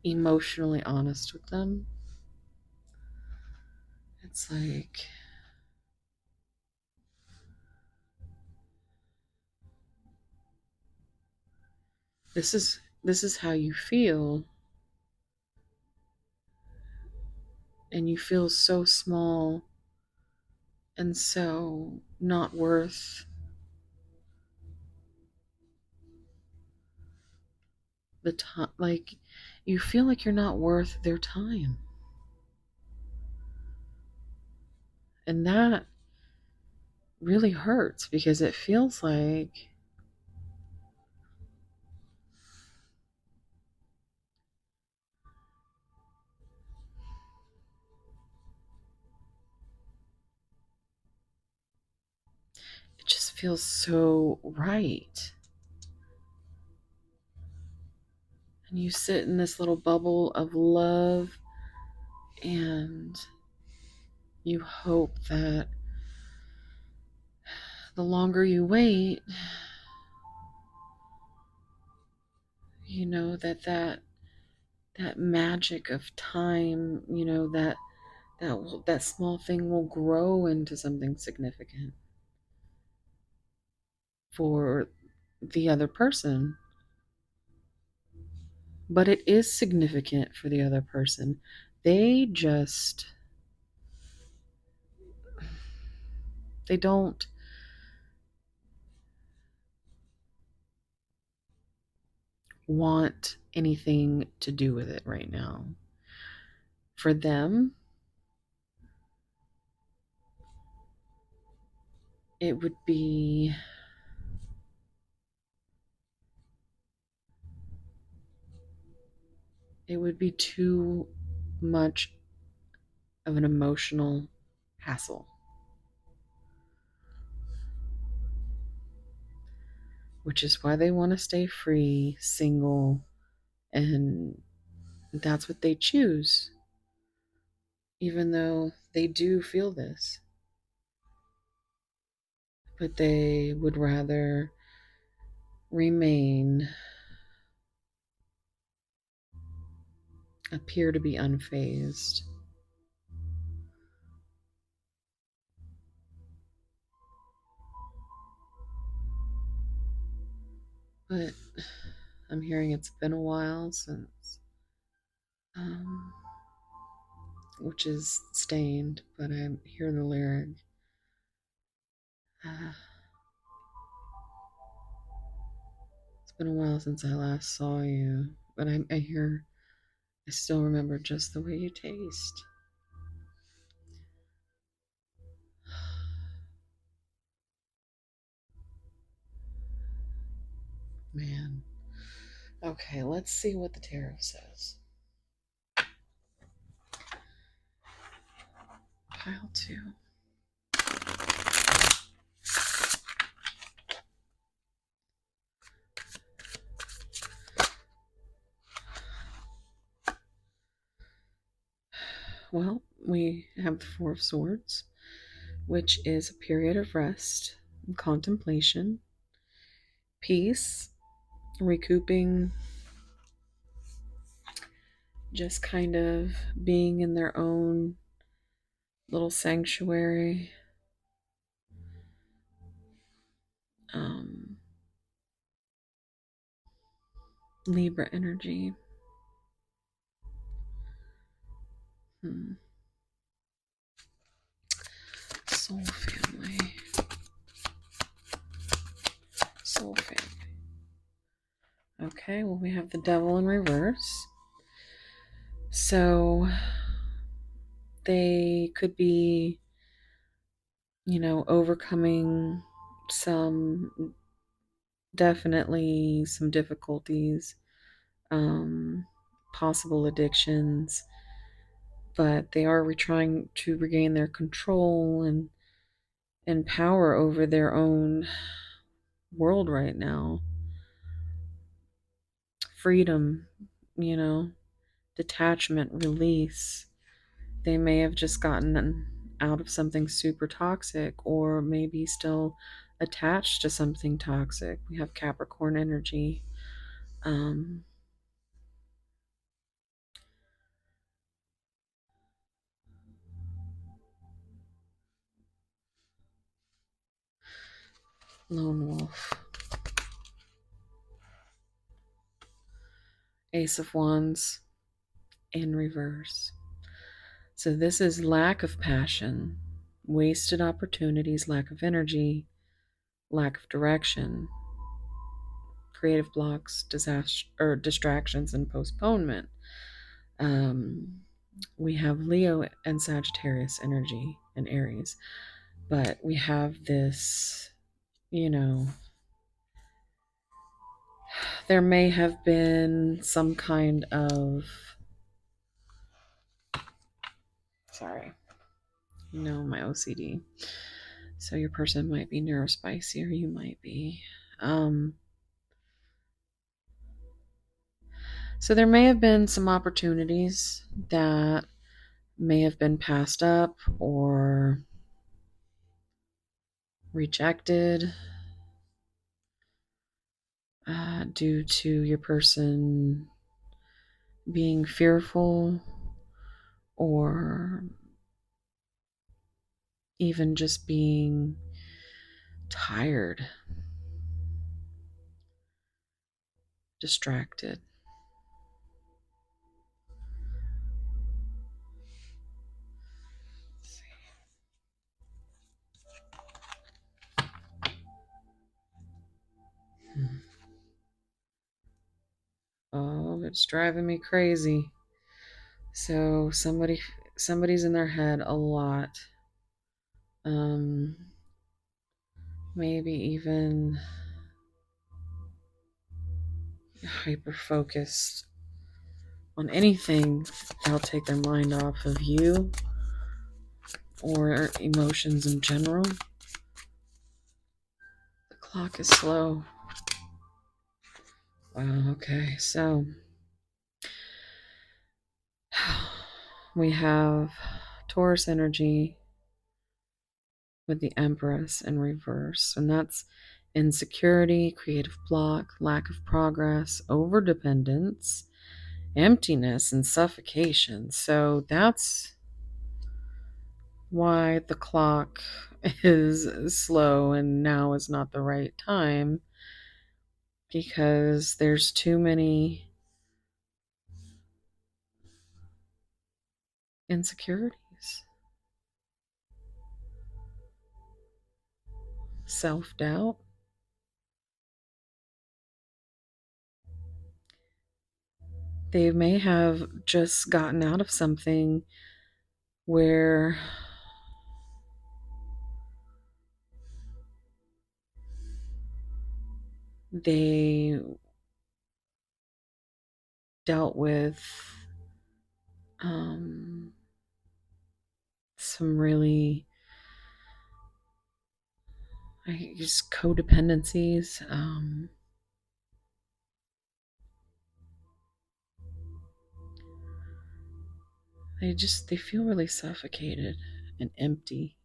Speaker 1: emotionally honest with them. It's like this is how you feel, and you feel so small and so not worth the time. Like, you feel like you're not worth their time, and that really hurts because it feels like it just feels so right. And you sit in this little bubble of love, and you hope that the longer you wait, that magic of time, that small thing will grow into something significant for the other person. But it is significant for the other person. They don't want anything to do with it right now. For them, it would be too much of an emotional hassle, which is why they want to stay free, single, and that's what they choose, even though they do feel this. but they would rather appear to be unfazed. But I'm hearing it's been a while since, which is Stained, but I hear the lyric. It's been a while since I last saw you, but I still remember just the way you taste. Man. Okay, let's see what the tarot says. Pile 2. Well, we have the Four of Swords, which is a period of rest, contemplation, peace, recouping, just kind of being in their own little sanctuary. Libra energy. Soul family. Soul family. Okay, well, we have the Devil in reverse. So they could be, overcoming definitely some difficulties, possible addictions, but they are trying to regain their control and power over their own world right now. Freedom, detachment, release. They may have just gotten out of something super toxic, or maybe still attached to something toxic. We have Capricorn energy. Lone Wolf. Ace of Wands in reverse. So this is lack of passion, wasted opportunities, lack of energy, lack of direction, creative blocks, distractions, and postponement. We have Leo and Sagittarius energy in Aries, but we have this, there may have been some kind of, my OCD. So your person might be neurospicy, or you might be. So there may have been some opportunities that may have been passed up or rejected due to your person being fearful, or even just being tired, distracted. Oh, it's driving me crazy. So somebody's in their head a lot. Maybe even hyper focused on anything that'll take their mind off of you or emotions in general. The clock is slow. Wow, okay, so we have Taurus energy with the Empress in reverse. And that's insecurity, creative block, lack of progress, overdependence, emptiness, and suffocation. So that's why the clock is slow and now is not the right time, because there's too many insecurities, self-doubt. They may have just gotten out of something where they dealt with um, some really, I guess, codependencies. They feel really suffocated and empty.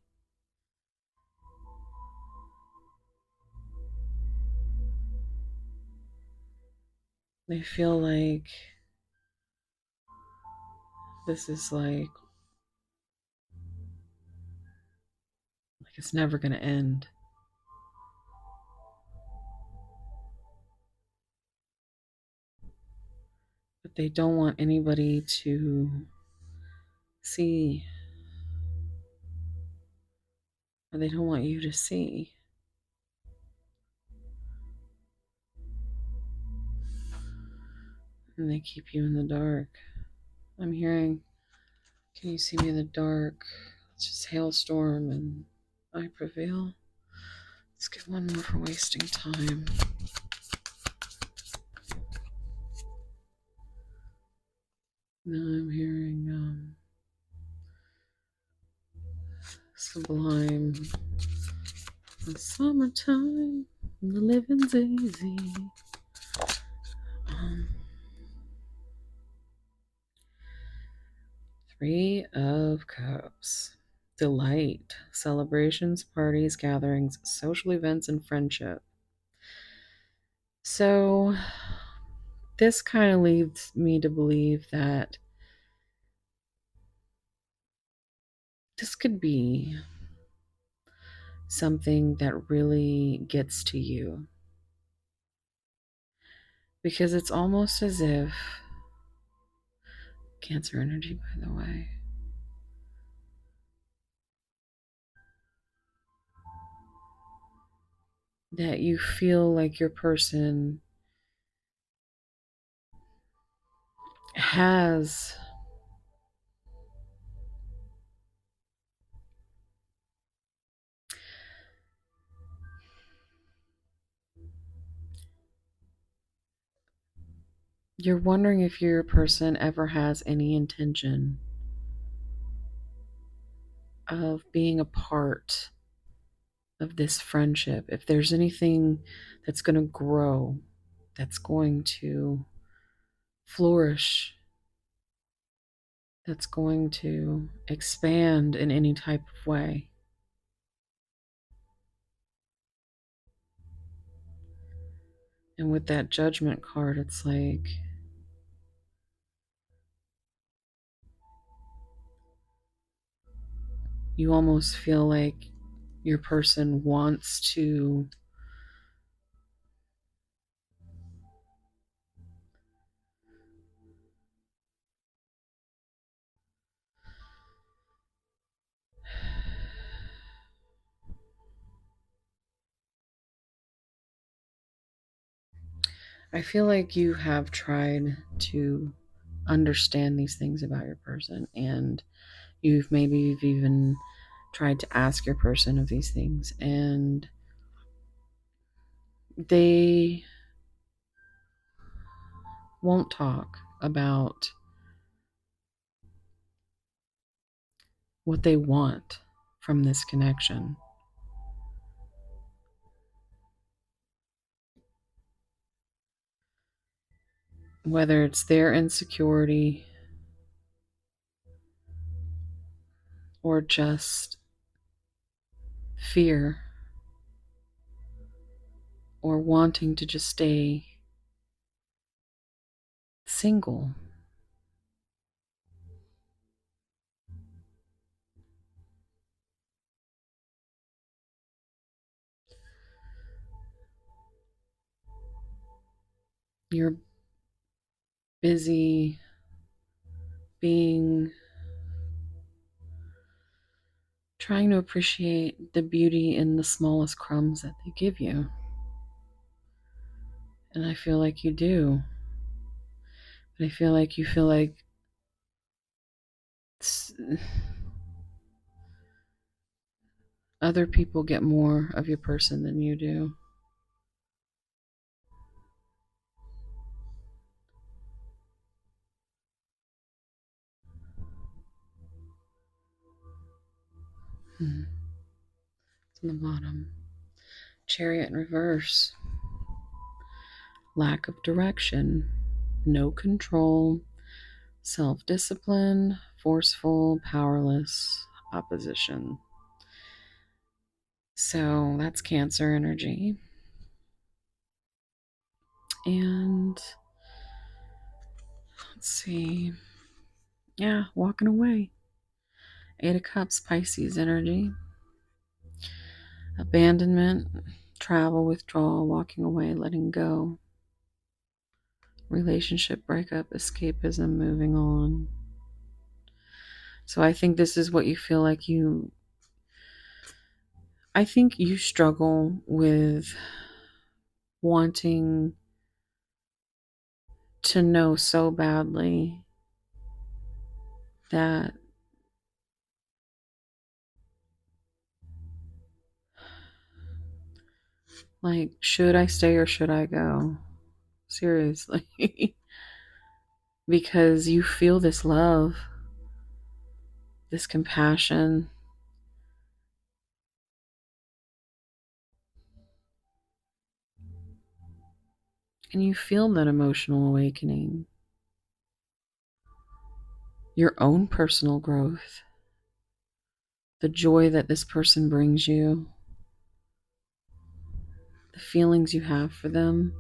Speaker 1: They feel like this is like it's never going to end. But they don't want anybody to see, or they don't want you to see. And they keep you in the dark. I'm hearing, can you see me in the dark? It's just hailstorm and I prevail. Let's get one more for wasting time. Now I'm hearing sublime. The summertime, the living's easy. Three of Cups. Delight, celebrations, parties, gatherings, social events, and friendship. So this kind of leads me to believe that this could be something that really gets to you. Because it's almost as if, Cancer energy, by the way, that you feel like your person has you're wondering if your person ever has any intention of being a part of this friendship. If there's anything that's going to grow, that's going to flourish, that's going to expand in any type of way. And with that Judgment card, it's like you almost feel like your person wants to I feel like you have tried to understand these things about your person, and you've even tried to ask your person of these things, and they won't talk about what they want from this connection. Whether it's their insecurity or just fear or wanting to just stay single. You're busy trying to appreciate the beauty in the smallest crumbs that they give you. And I feel like you do. But I feel like you feel like other people get more of your person than you do. It's on the bottom. Chariot in reverse. Lack of direction. No control. Self-discipline. Forceful. Powerless. Opposition. So that's Cancer energy. And let's see. Yeah, walking away. 8 of Cups, Pisces energy. Abandonment, travel, withdrawal, walking away, letting go. Relationship breakup, escapism, moving on. So I think this is what you feel like I think you struggle with wanting to know so badly that like, should I stay or should I go? Seriously. Because you feel this love, this compassion, and you feel that emotional awakening, your own personal growth, the joy that this person brings you, the feelings you have for them.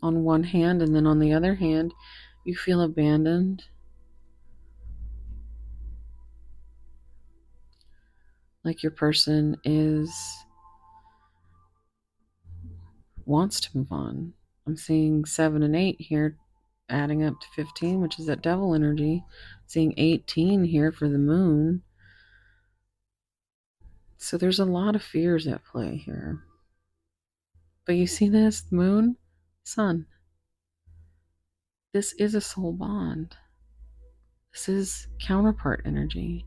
Speaker 1: On one hand, and then on the other hand, you feel abandoned. Like your person wants to move on. I'm seeing 7 and 8 here, adding up to 15, which is that devil energy. Seeing 18 here for the moon. So there's a lot of fears at play here. But you see this, moon, sun. This is a soul bond. This is counterpart energy.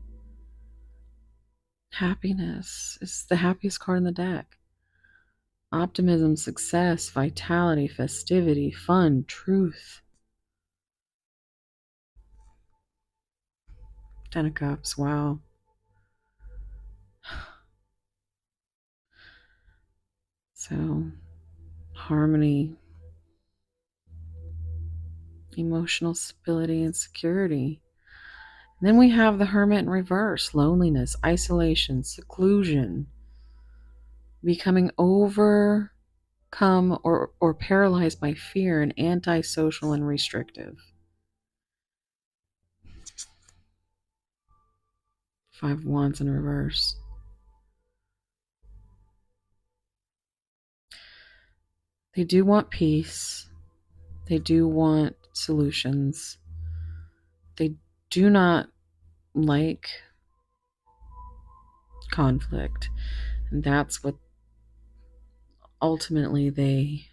Speaker 1: Happiness is the happiest card in the deck. Optimism, success, vitality, festivity, fun, truth. 10 of Cups, wow. So, harmony, emotional stability, and security. And then we have the Hermit in reverse, loneliness, isolation, seclusion, becoming overcome or paralyzed by fear and antisocial and restrictive. 5 of Wands in reverse. They do want peace. They do want solutions. They do not like conflict. And that's what ultimately they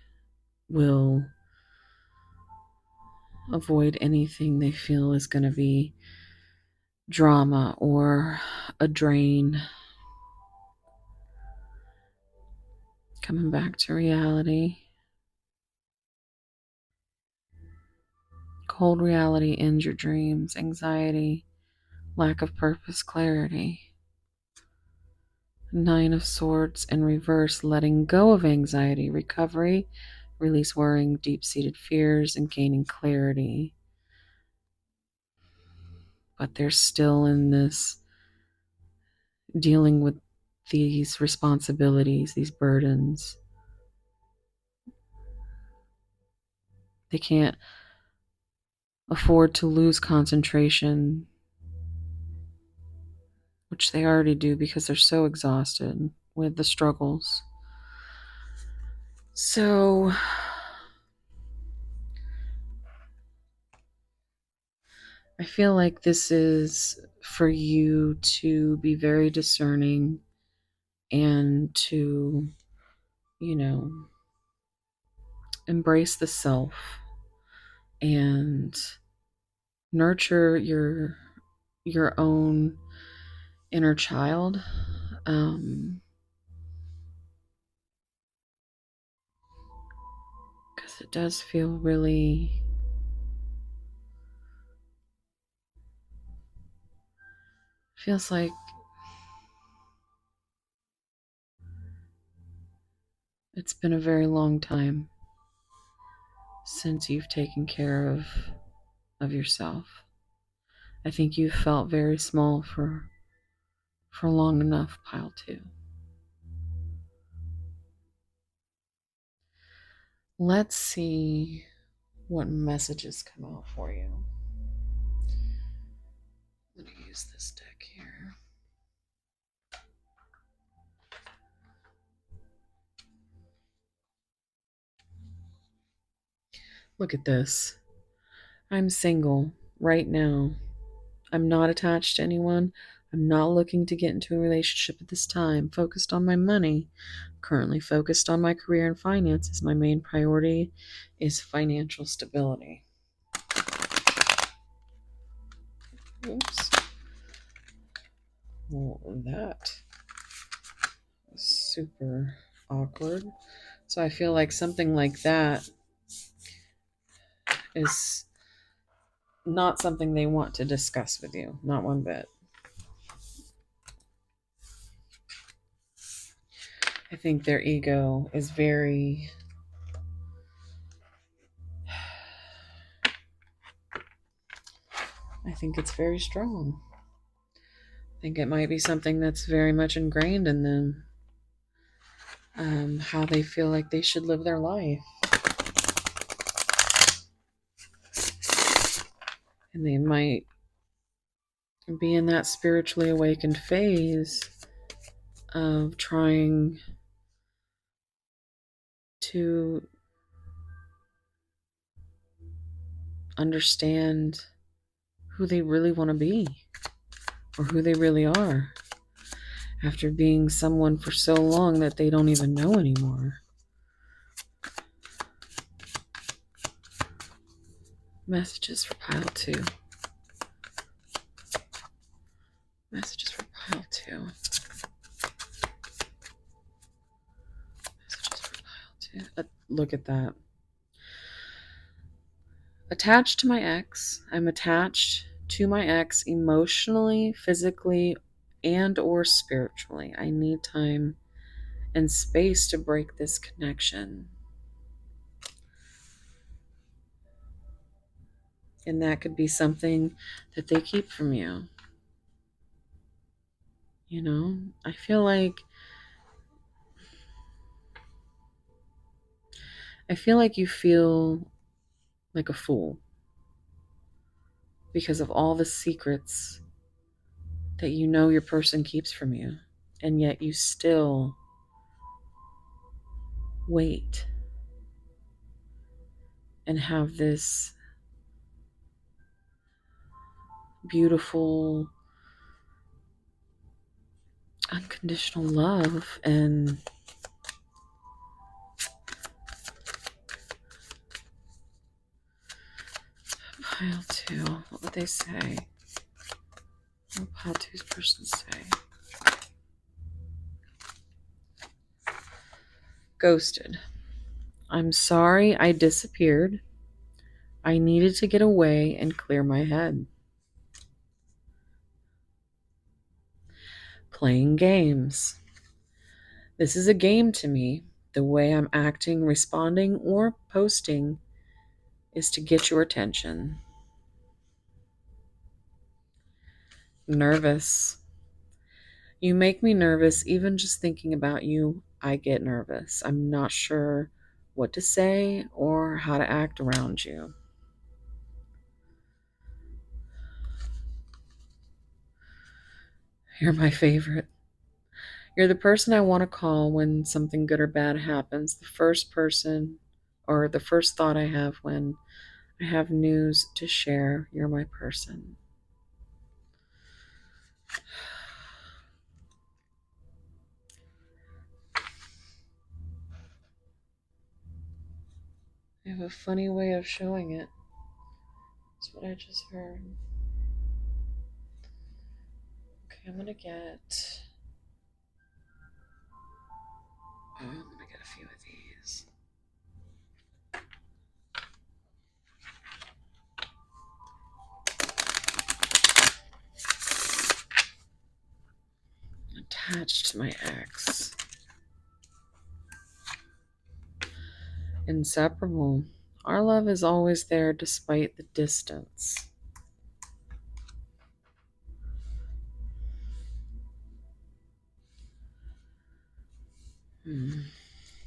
Speaker 1: will avoid anything they feel is going to be drama or a drain. Coming back to reality. Cold reality ends your dreams, anxiety, lack of purpose, clarity. 9 of Swords in reverse, letting go of anxiety, recovery, release worrying, deep-seated fears, and gaining clarity. but they're still in this dealing with these responsibilities, these burdens. They can't afford to lose concentration, which they already do because they're so exhausted with the struggles. So I feel like this is for you to be very discerning and to, embrace the self and nurture your own inner child. Because it does feel really feels like it's been a very long time since you've taken care of yourself. I think you've felt very small for long enough, pile 2. Let's see what messages come out for you. I'm going to use this deck here. Look at this. I'm single right now. I'm not attached to anyone. I'm not looking to get into a relationship at this time. Focused on my money. Currently focused on my career and finances. My main priority is financial stability. Oops. Well, that was super awkward. So I feel like something like that is not something they want to discuss with you. Not one bit. I think their ego is very... I think it's very strong. I think it might be something that's very much ingrained in them. How they feel like they should live their life. And they might be in that spiritually awakened phase of trying to understand who they really want to be or who they really are after being someone for so long that they don't even know anymore. Messages for pile 2. Messages for pile 2. Messages for pile 2. Look at that. Attached to my ex. I'm attached to my ex emotionally, physically, and or spiritually. I need time and space to break this connection. And that could be something that they keep from you. I feel like you feel like a fool because of all the secrets that your person keeps from you, and yet you still wait and have this beautiful unconditional love and pile 2. What would they say? What would pile 2's person say? Ghosted. I'm sorry I disappeared. I needed to get away and clear my head. Playing games. This is a game to me. The way I'm acting, responding, or posting is to get your attention. Nervous. You make me nervous. Even just thinking about you, I get nervous. I'm not sure what to say or how to act around you. You're my favorite. You're the person I want to call when something good or bad happens. The first person or the first thought I have when I have news to share. You're my person. I have a funny way of showing it. That's what I just heard. Okay, I'm gonna get a few of these. Attached to my ex. Inseparable. Our love is always there despite the distance.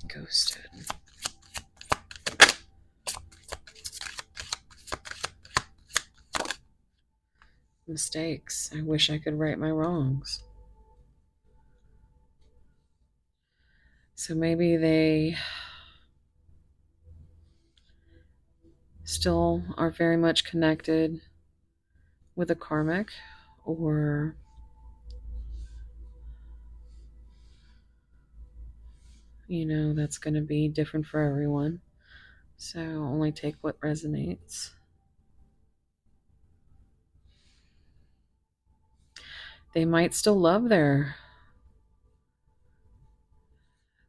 Speaker 1: Ghosted. Mistakes. I wish I could right my wrongs. So maybe they still are very much connected with a karmic, or that's going to be different for everyone. So only take what resonates. They might still love their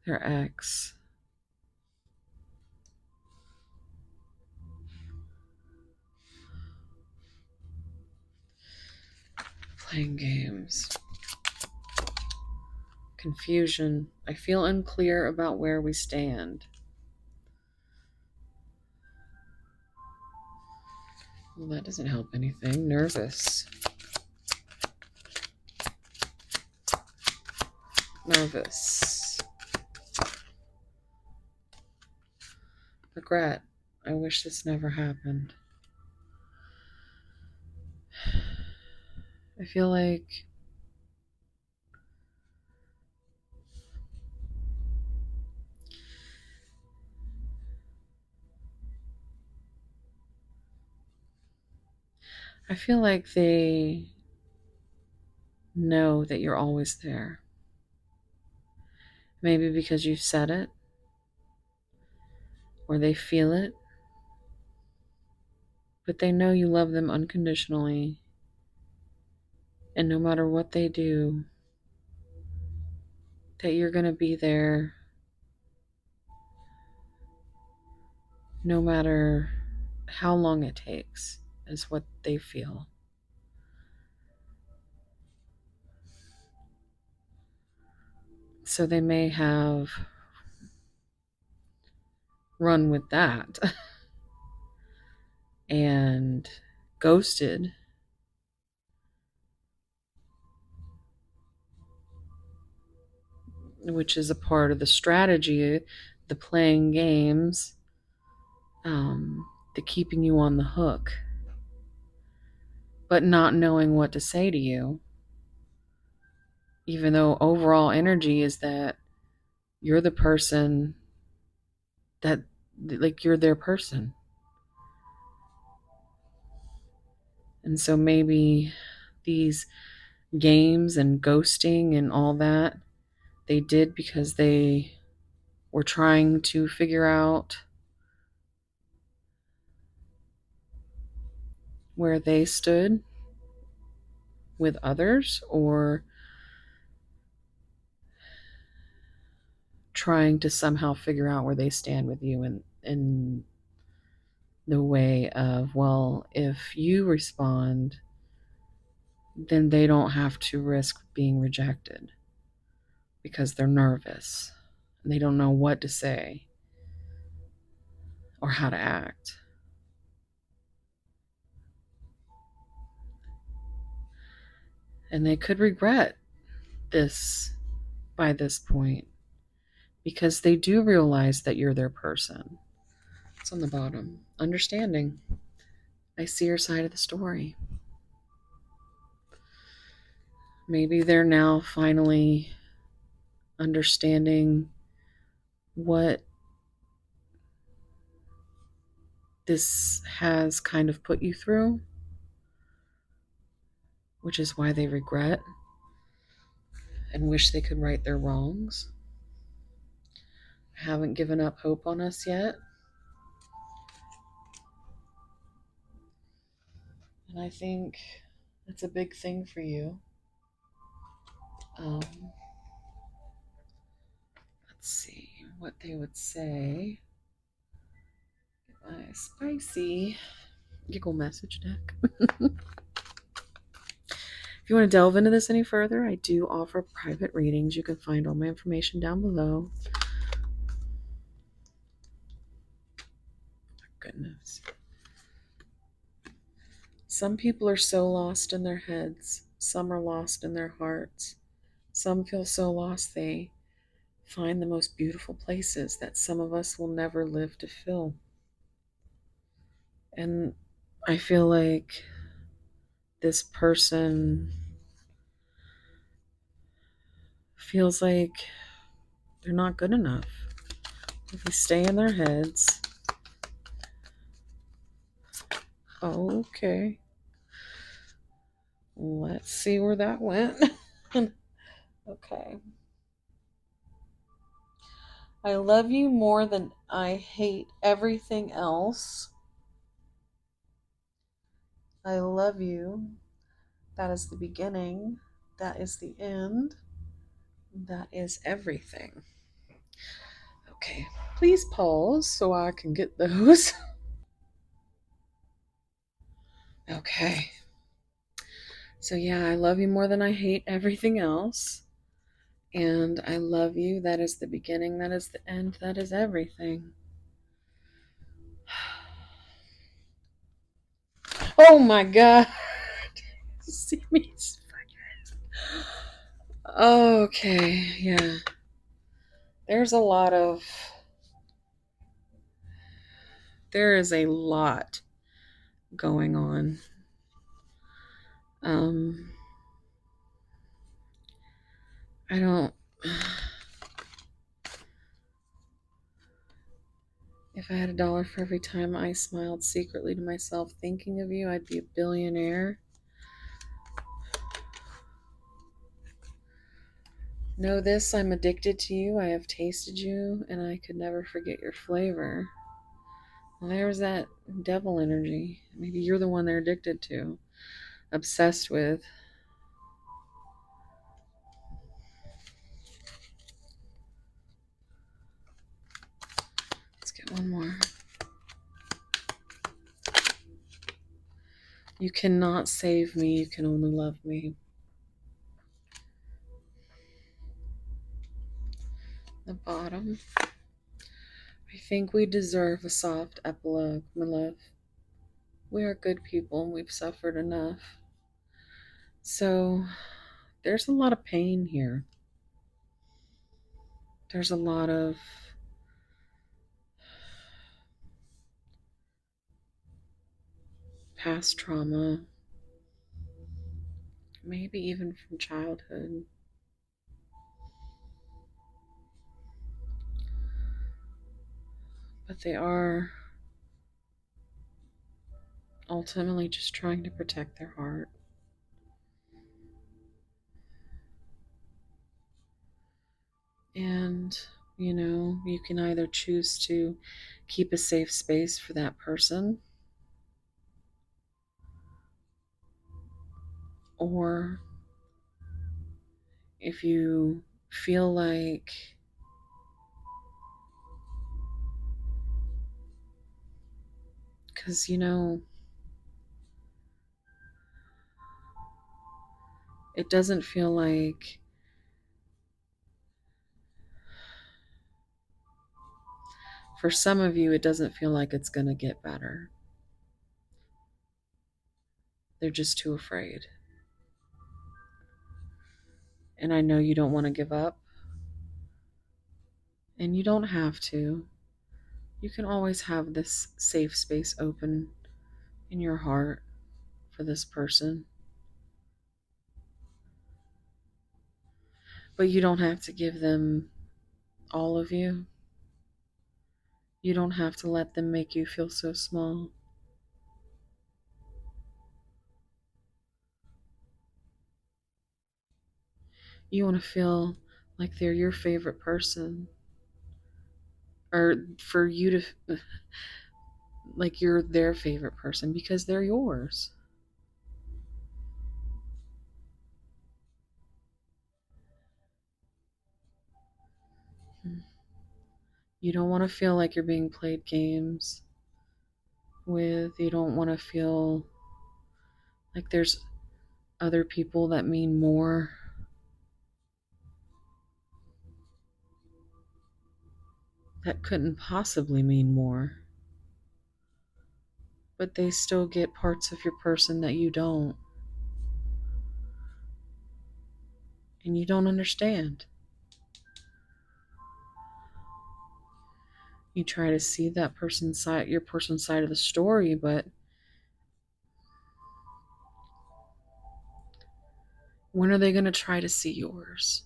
Speaker 1: ex. Playing games. Confusion. I feel unclear about where we stand. Well, that doesn't help anything. Nervous. Nervous. Regret. I wish this never happened. I feel like they know that you're always there. Maybe because you said it, or they feel it, but they know you love them unconditionally, and no matter what they do, that you're going to be there no matter how long it takes, is what they feel. So they may have run with that and ghosted, which is a part of the strategy, the playing games, the keeping you on the hook, but not knowing what to say to you, even though overall energy is that you're the person that, like, you're their person. And so maybe these games and ghosting and all that, they did because they were trying to figure out where they stood with others, or trying to somehow figure out where they stand with you in the way of, well, if you respond, then they don't have to risk being rejected because they're nervous and they don't know what to say or how to act. And they could regret this by this point because they do realize that you're their person. It's on the bottom. Understanding. I see your side of the story. Maybe they're now finally understanding what this has kind of put you through, which is why they regret and wish they could right their wrongs. Haven't given up hope on us yet. And I think that's a big thing for you. Let's see what they would say. My spicy giggle message deck. If you want to delve into this any further, I do offer private readings. You can find all my information down below. Goodness. Some people are so lost in their heads. Some are lost in their hearts. Some feel so lost they find the most beautiful places that some of us will never live to fill. And I feel like this person feels like they're not good enough. If they stay in their heads. Okay. Let's see where that went. Okay. I love you more than I hate everything else. I love you. That is the beginning. That is the end. That is everything. Okay. Please pause so I can get those. Okay. So yeah, I love you more than I hate everything else. And I love you. That is the beginning. That is the end. That is everything. Oh my God. See me. Okay, yeah. There is a lot going on. I don't. If I had $1 for every time I smiled secretly to myself thinking of you, I'd be a billionaire. Know this, I'm addicted to you. I have tasted you, and I could never forget your flavor. Well, there's that devil energy. Maybe you're the one they're addicted to, obsessed with. Let's get one more. You cannot save me. You can only love me. The bottom. I think we deserve a soft epilogue, my love. We are good people and we've suffered enough. So there's a lot of pain here. There's a lot of past trauma, maybe even from childhood. But they are ultimately just trying to protect their heart. And, you can either choose to keep a safe space for that person, or if you feel like because it doesn't feel like for some of you, it doesn't feel like it's going to get better. They're just too afraid. And I know you don't want to give up, and you don't have to. You can always have this safe space open in your heart for this person. But you don't have to give them all of you. You don't have to let them make you feel so small. You want to feel like they're your favorite person, or for you to, like you're their favorite person because they're yours. You don't want to feel like you're being played games with. You don't want to feel like there's other people that mean more, that couldn't possibly mean more, but they still get parts of your person that you don't, and you don't understand. You try to see that person's side, your person's side of the story, but when are they going to try to see yours?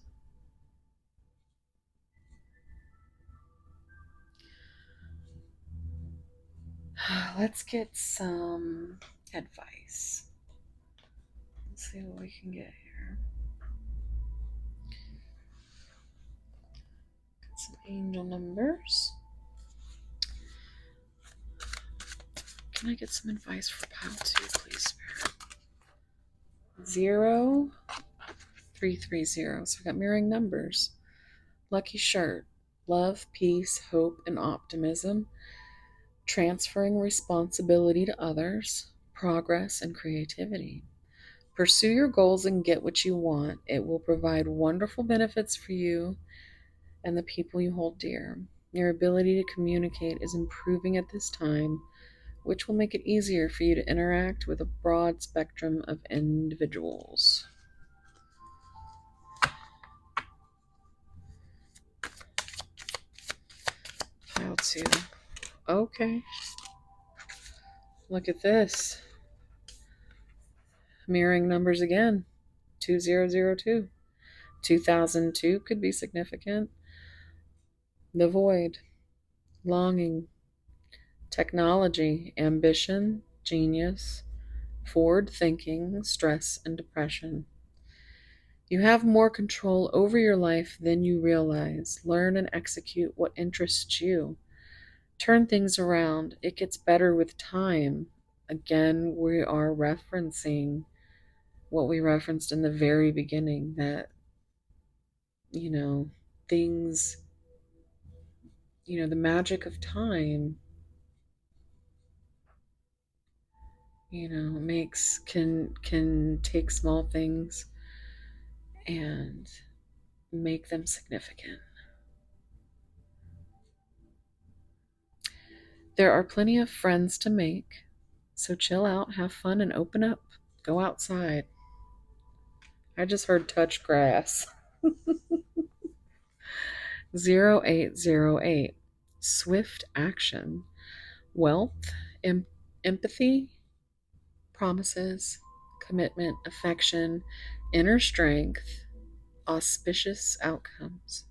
Speaker 1: Let's get some advice. Let's see what we can get here. Get some angel numbers. Can I get some advice for pile 2, please, Spirit? 0330. So we got mirroring numbers. Lucky shirt. Love, peace, hope, and optimism. Transferring responsibility to others. Progress and creativity. Pursue your goals and get what you want. It will provide wonderful benefits for you and the people you hold dear. Your ability to communicate is improving at this time, which will make it easier for you to interact with a broad spectrum of individuals. Pile 2. Okay. Look at this. Mirroring numbers again. 2002. 2002 could be significant. The void. Longing. Technology. Ambition. Genius. Forward thinking. Stress and depression. You have more control over your life than you realize. Learn and execute what interests you. Turn things around. It gets better with time. Again, we are referencing what we referenced in the very beginning, that, things, the magic of time, makes can take small things and make them significant. There are plenty of friends to make, so chill out, have fun, and open up. Go outside. I just heard touch grass. 0808. Swift action. Wealth, empathy, promises, commitment, affection, inner strength, auspicious outcomes.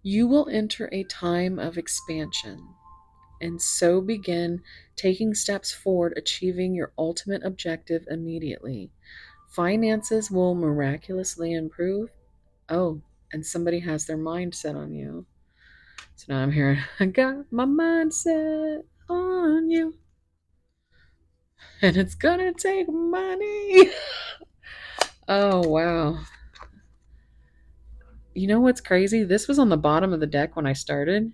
Speaker 1: You will enter a time of expansion and so begin taking steps forward, achieving your ultimate objective immediately. Finances will miraculously improve. Oh, and somebody has their mind set on you. So now I'm hearing, I got my mind set on you. And it's gonna take money. Oh, wow. You know what's crazy? This was on the bottom of the deck when I started.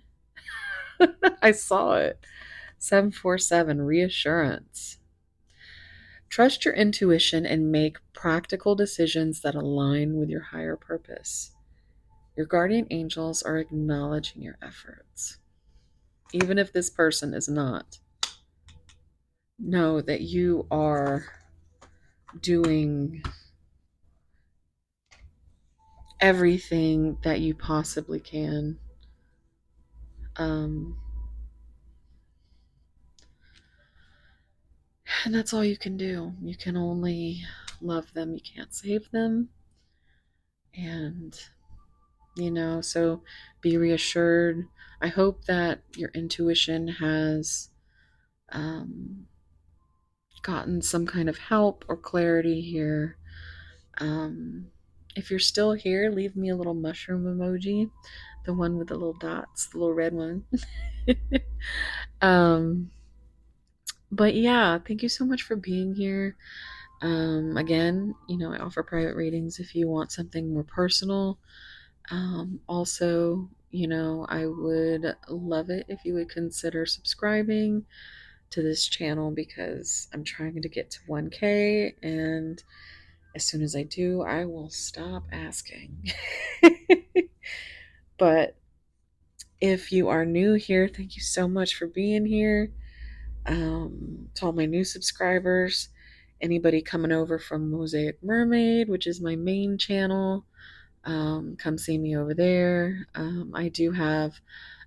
Speaker 1: I saw it. 747, reassurance. Trust your intuition and make practical decisions that align with your higher purpose. Your guardian angels are acknowledging your efforts. Even if this person is not, know that you are doing everything that you possibly can. Um, and that's all you can do. You can only love them, you can't save them. And, so be reassured. I hope that your intuition has um, gotten some kind of help or clarity here. Um, if you're still here, leave me a little mushroom emoji, the one with the little dots, the little red one. um, but yeah, thank you so much for being here. Again, I offer private readings if you want something more personal. Also, I would love it if you would consider subscribing to this channel because I'm trying to get to 1K, and as soon as I do, I will stop asking. But if you are new here, thank you so much for being here. To all my new subscribers, anybody coming over from Mosaic Mermaid, which is my main channel, come see me over there. I do have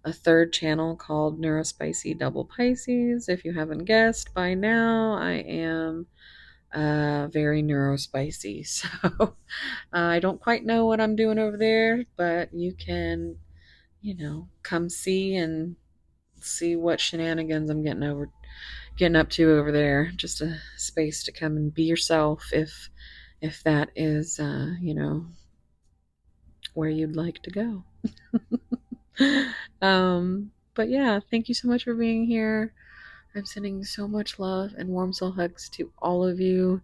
Speaker 1: a third channel called Neurospicy Double Pisces. If you haven't guessed by now, I am very neurospicy. So I don't quite know what I'm doing over there, but you can, come see and see what shenanigans I'm getting up to over there. Just a space to come and be yourself if that is where you'd like to go. But yeah, thank you so much for being here. I'm sending so much love and warm soul hugs to all of you.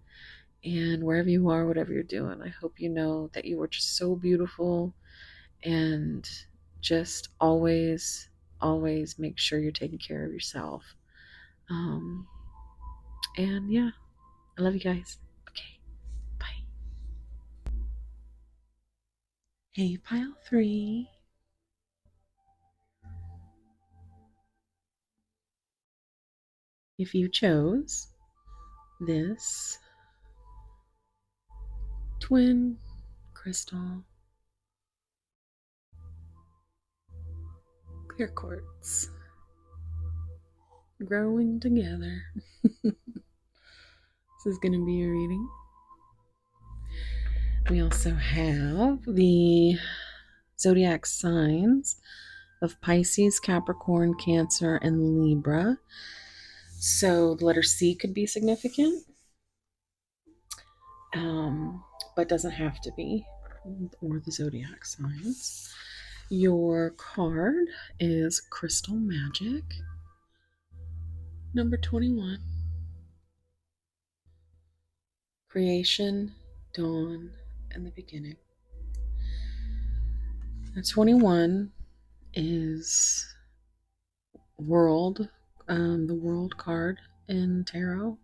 Speaker 1: And wherever you are, whatever you're doing, I hope you know that you are just so beautiful, and just always, always make sure you're taking care of yourself. Um, and yeah, I love you guys. Okay, bye. Hey, pile three. If you chose this twin crystal clear quartz growing together, this is going to be a reading. We also have the zodiac signs of Pisces, Capricorn, Cancer, and Libra. So the letter C could be significant, but doesn't have to be, or the zodiac signs. Your card is Crystal Magic, number 21. Creation, dawn, and the beginning. And 21 is world, the world card in tarot.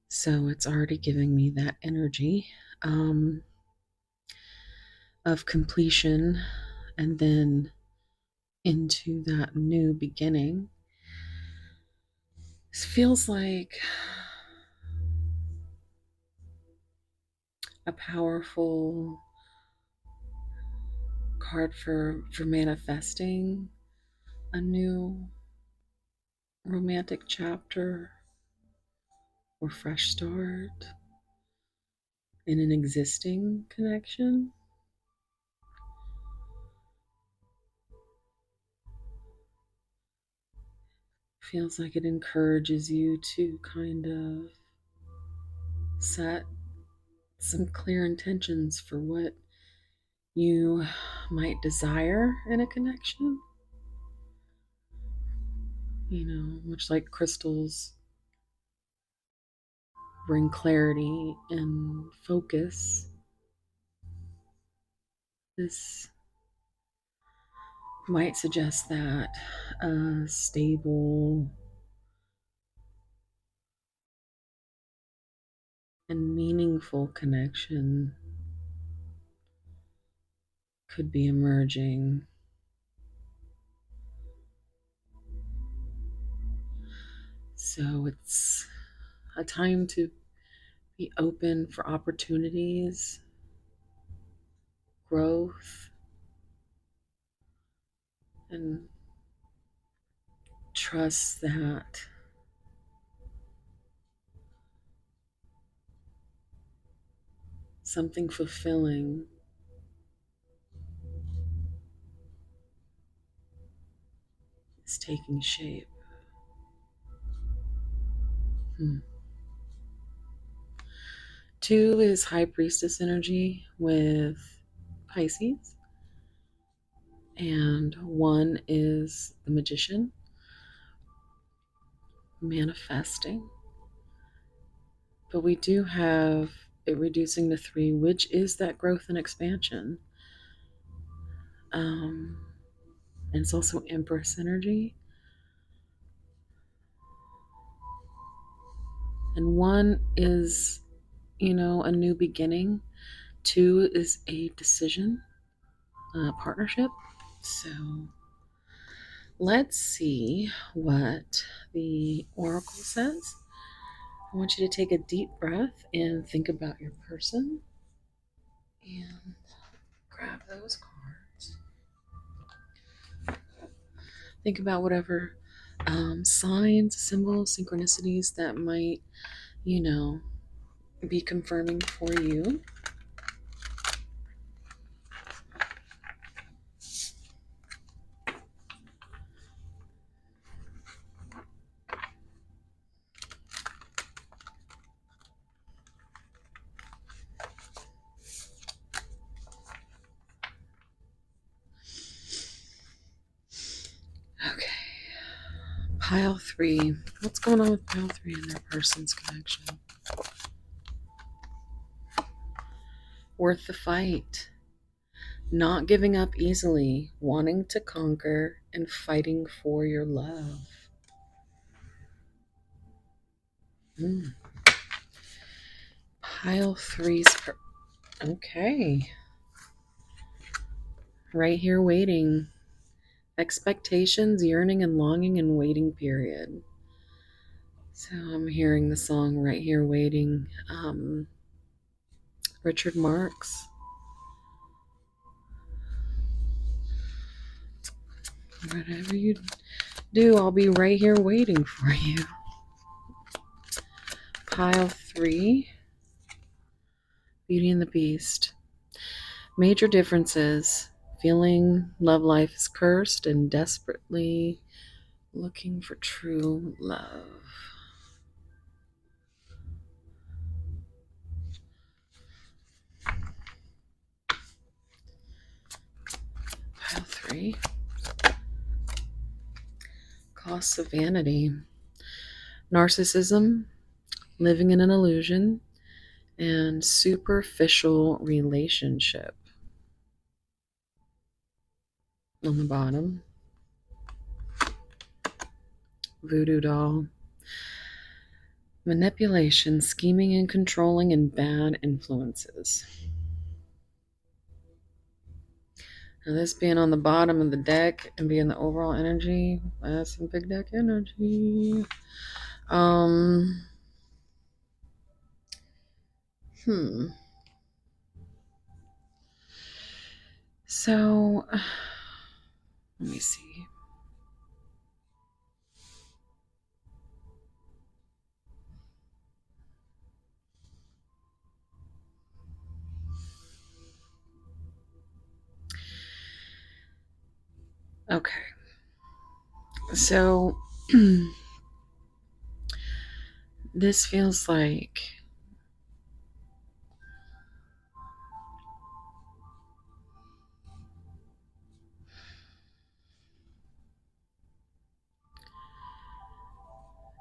Speaker 1: So it's already giving me that energy of completion and then into that new beginning. This feels like a powerful card for manifesting a new romantic chapter or fresh start in an existing connection. Feels like it encourages you to kind of set some clear intentions for what you might desire in a connection. Much like crystals bring clarity and focus, this might suggest that a stable and meaningful connection could be emerging. So it's a time to be open for opportunities growth and trust that something fulfilling is taking shape. Hmm. 2 is High Priestess energy with Pisces, and 1 is the Magician, manifesting. But we do have it reducing to 3, which is that growth and expansion. And it's also Empress energy. And 1 is, a new beginning. 2 is a decision, partnership. So let's see what the oracle says. I want you to take a deep breath and think about your person and grab those cards. Think about whatever signs, symbols, synchronicities that might, be confirming for you. Okay. Pile 3. What's going on with pile 3 and their person's connection? Worth the fight. Not giving up easily. Wanting to conquer and fighting for your love. Pile 3's okay. Right here waiting. Expectations, yearning, and longing and waiting period. So I'm hearing the song Right Here Waiting. Richard Marx. Whatever you do, I'll be right here waiting for you. Pile 3. Beauty and the Beast. Major differences. Feeling love life is cursed and desperately looking for true love. Pile 3. Costs of vanity. Narcissism, living in an illusion, and superficial relationship. On the bottom. Voodoo doll. Manipulation, scheming and controlling, and bad influences. Now this being on the bottom of the deck and being the overall energy, that's some big deck energy. So, let me see. Okay. So, this feels like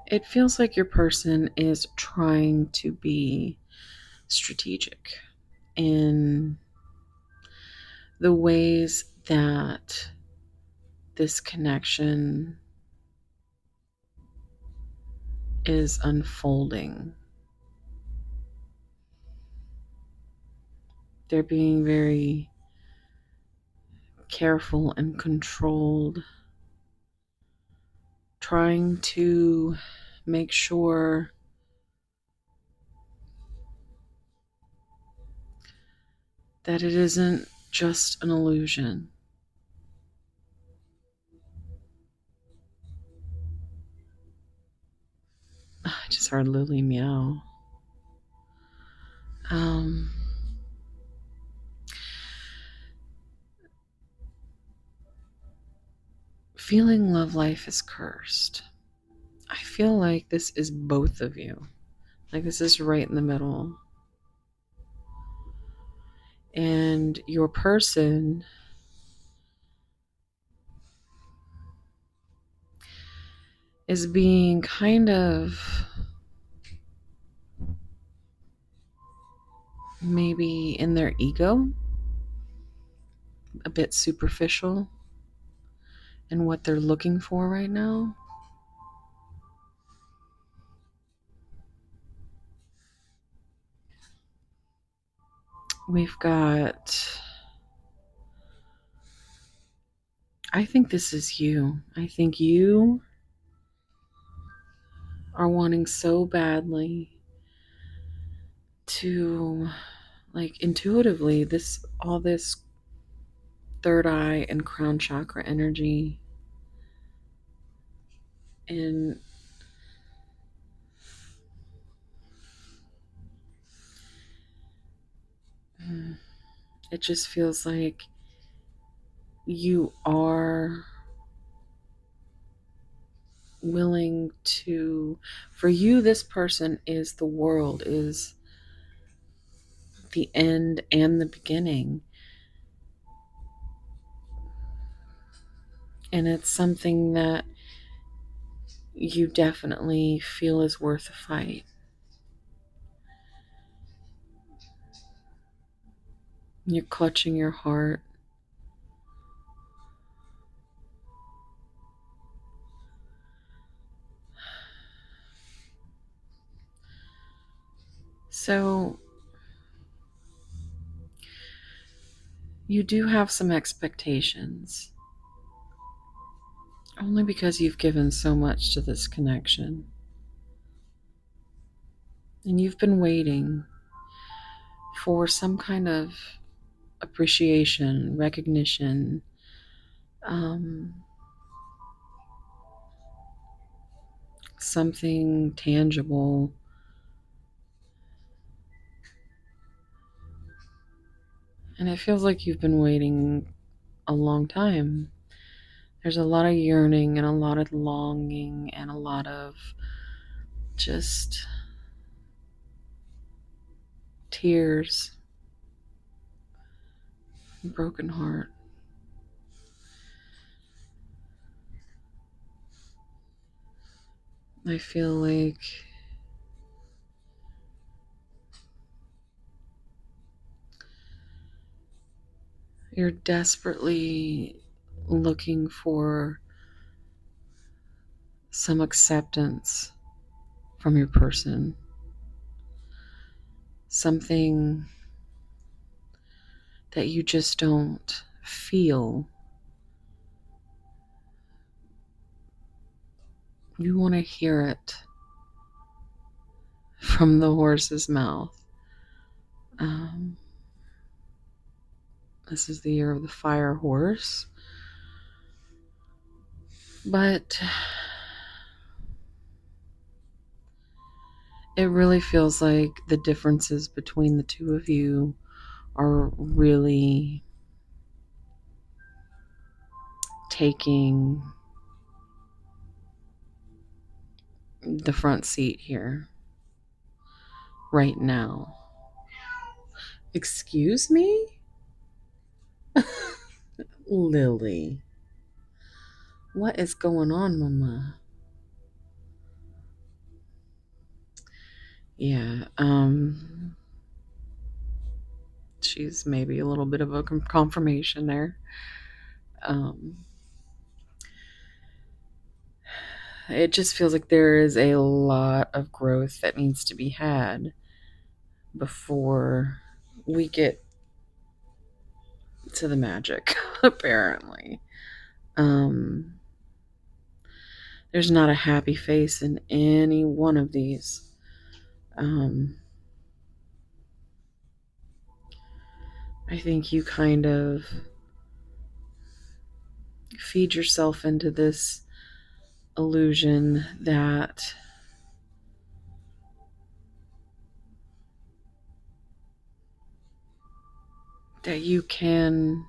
Speaker 1: it feels like your person is trying to be strategic in the ways that this connection is unfolding. They're being very careful and controlled, trying to make sure that it isn't just an illusion. I just heard Lily meow. Feeling love life is cursed. I feel like this is both of you. Like this is right in the middle. And your person is being kind of maybe in their ego, a bit superficial in what they're looking for right now. We've got, I think this is you. I think you are wanting so badly to, like, intuitively, all this third eye and crown chakra energy, and it just feels like you are willing to, for you, this person is the world, is the end and the beginning. And it's something that you definitely feel is worth a fight. You're clutching your heart. So you do have some expectations, only because you've given so much to this connection. And you've been waiting for some kind of appreciation, recognition, something tangible. And it feels like you've been waiting a long time. There's a lot of yearning and a lot of longing and a lot of just tears, broken heart. I feel like you're desperately looking for some acceptance from your person, something that you just don't feel. You want to hear it from the horse's mouth. This is the year of the fire horse. But it really feels like the differences between the two of you are really taking the front seat here right now. Excuse me? Lily. What is going on, Mama? Yeah, she's maybe a little bit of a confirmation there. It just feels like there is a lot of growth that needs to be had before we get to the magic, apparently. There's not a happy face in any one of these. I think you kind of feed yourself into this illusion that you can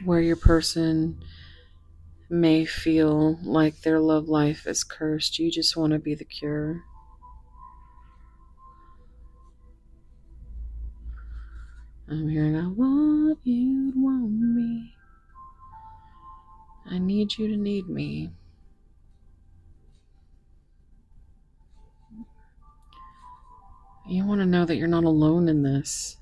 Speaker 1: where your person may feel like their love life is cursed. You just want to be the cure. I'm hearing, I want you to want me. I need you to need me. You want to know that you're not alone in this.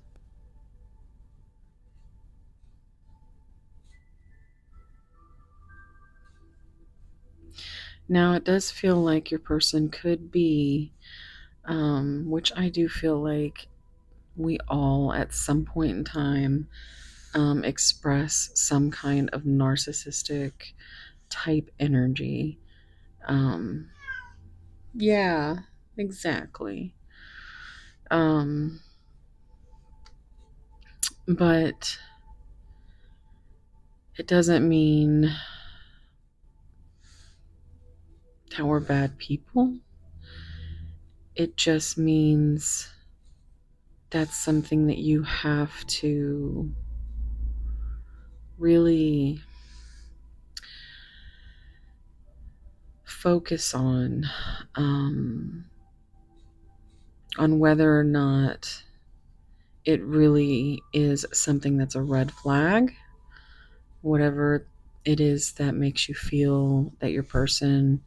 Speaker 1: Now, it does feel like your person could be, which I do feel like we all at some point in time express some kind of narcissistic type energy. Um, yeah, exactly. But it doesn't mean that we're bad people. It just means that's something that you have to really focus on whether or not it really is something that's a red flag, whatever it is that makes you feel that your person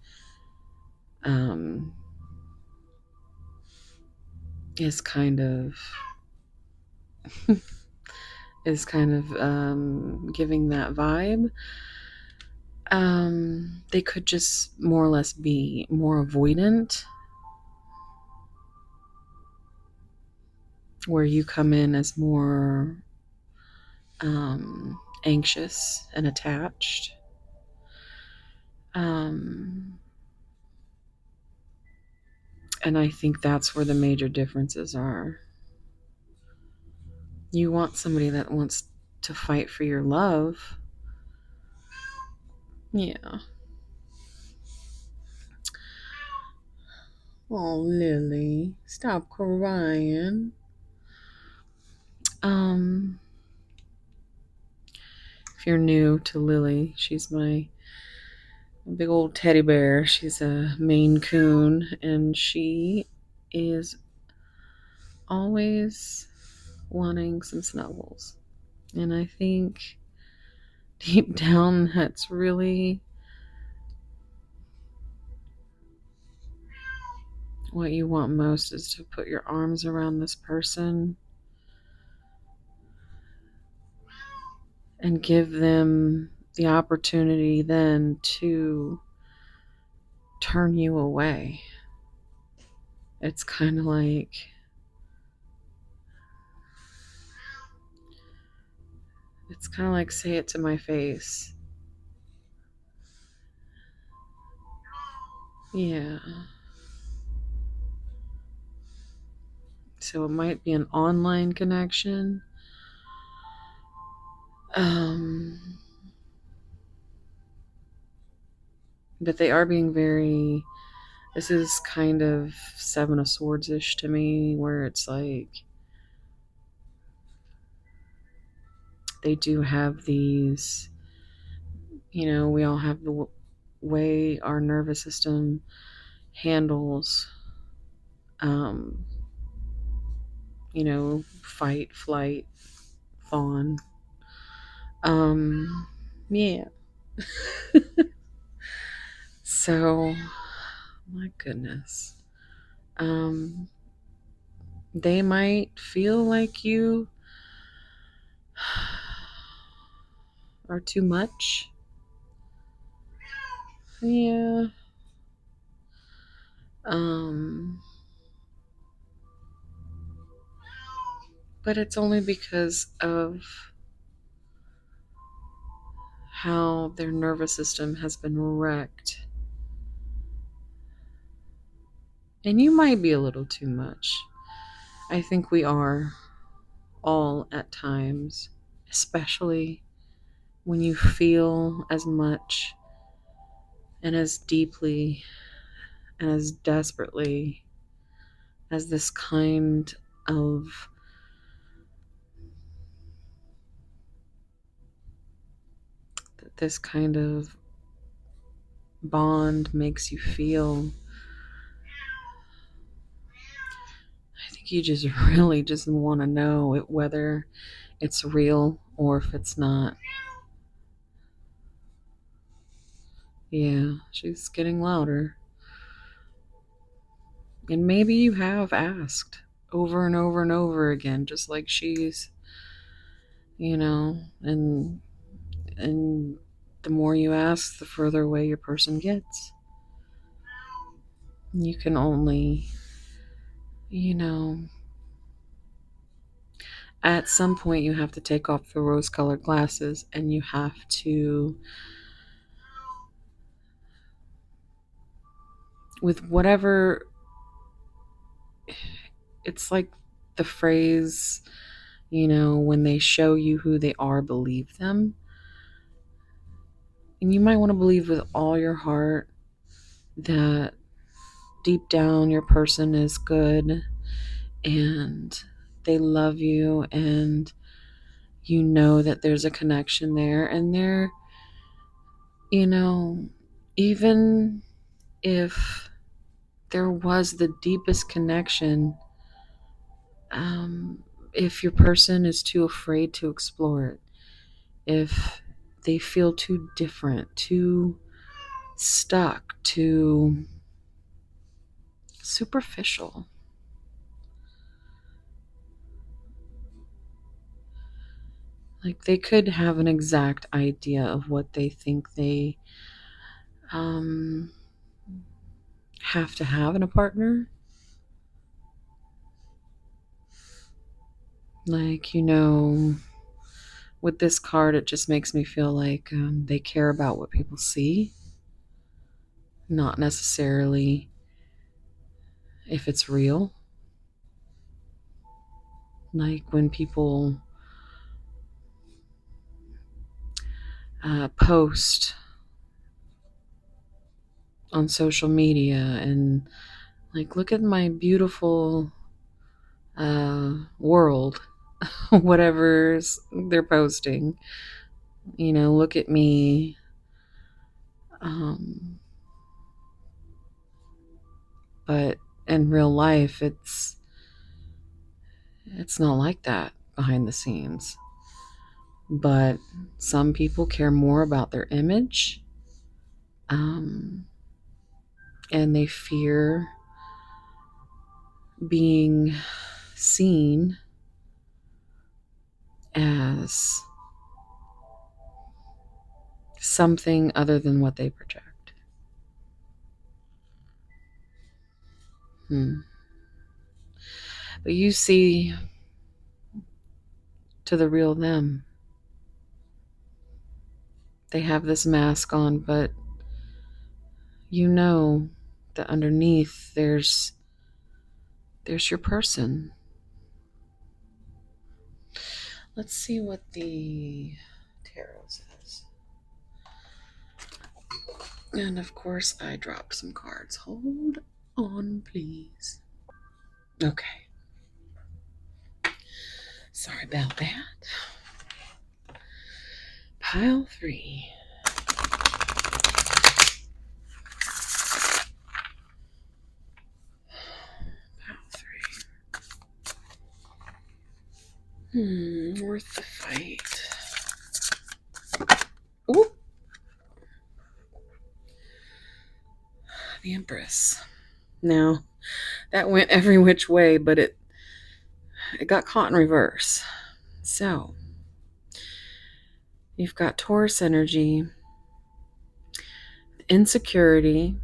Speaker 1: um, is kind of giving that vibe. They could just more or less be more avoidant, where you come in as more anxious and attached. Um, and I think that's where the major differences are. You want somebody that wants to fight for your love. Yeah. Oh, Lily, stop crying. Um, if you're new to Lily, she's my big old teddy bear. She's a Maine Coon, and she is always wanting some snuggles. And I think deep down, that's really what you want most, is to put your arms around this person and give them the opportunity then to turn you away. It's kind of like say it to my face. Yeah. So it might be an online connection. But they are being very, this is kind of Seven of Swords-ish to me, where it's like they do have these, we all have the way our nervous system handles, um, fight, flight, fawn. Yeah. So, my goodness. They might feel like you are too much. Yeah. But it's only because of how their nervous system has been wrecked And you might be a little too much. I think we are all at times, especially when you feel as much and as deeply and as desperately as this kind of bond makes you feel. I think you just really just want to know whether it's real or if it's not. Yeah, she's getting louder. And maybe you have asked over and over and over again, just like she's, and the more you ask, the further away your person gets. You can only, you know, at some point you have to take off the rose-colored glasses and you have to, with whatever, it's like the phrase, when they show you who they are, believe them. And you might want to believe with all your heart that deep down your person is good and they love you, and you know that there's a connection there, and you know even if there was the deepest connection, if your person is too afraid to explore it, if they feel too different, too stuck, too superficial, like they could have an exact idea of what they think they um, have to have in a partner. Like, with this card, it just makes me feel like they care about what people see, not necessarily if it's real. Like when people post on social media and, like, look at my beautiful world, whatever they're posting, look at me. Um, but in real life, it's not like that behind the scenes. But some people care more about their image, um, and they fear being seen as something other than what they project. But you see to the real them. They have this mask on, but you know that underneath there's your person. Let's see what the tarot says. And of course, I dropped some cards. Hold on, please. Okay. Sorry about that. Pile 3. Pile 3. Worth the fight. Ooh. The Empress. Now, that went every which way, but it got caught in reverse. So, you've got Taurus energy, insecurity,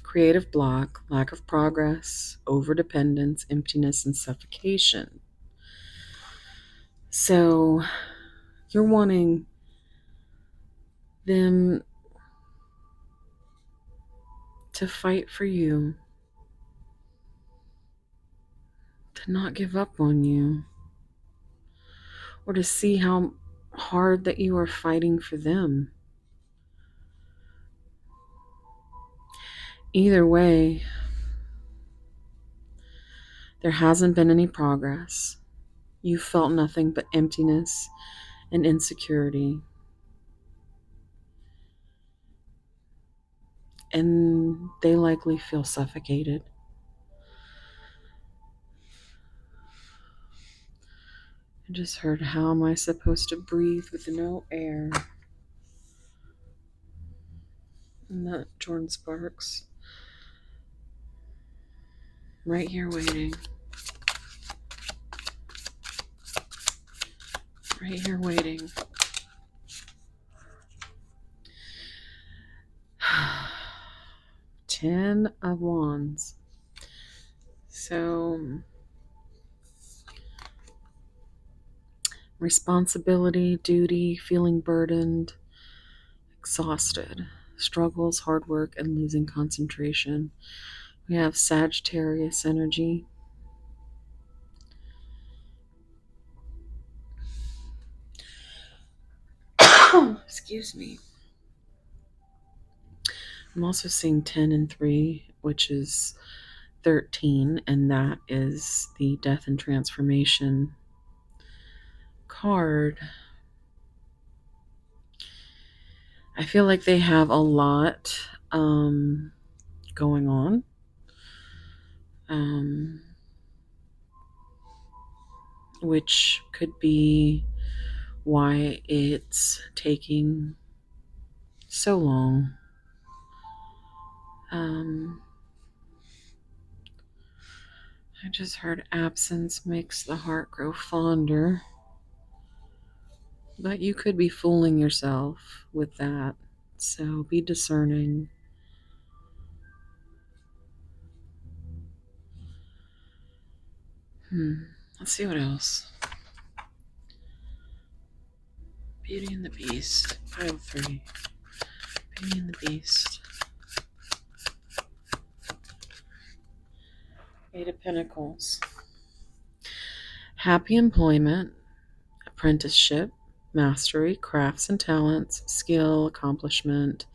Speaker 1: creative block, lack of progress, overdependence, emptiness, and suffocation. So, you're wanting them to fight for you not give up on you, or to see how hard that you are fighting for them. Either way, there hasn't been any progress. You felt nothing but emptiness and insecurity. And they likely feel suffocated. I just heard, how am I supposed to breathe with no air? And that Jordan Sparks. Right here waiting. Right here waiting. Ten of Wands. So, responsibility, duty, feeling burdened, exhausted, struggles, hard work, and losing concentration. We have Sagittarius energy. Excuse me. I'm also seeing 10 and 3, which is 13, and that is the death and transformation card. I feel like they have a lot going on. Which could be why it's taking so long. I just heard absence makes the heart grow fonder. But you could be fooling yourself with that. So be discerning. Let's see what else. Beauty and the Beast. Pile 3. Beauty and the Beast. 8 of Pentacles. Happy employment, apprenticeship, mastery, crafts and talents, skill, accomplishment,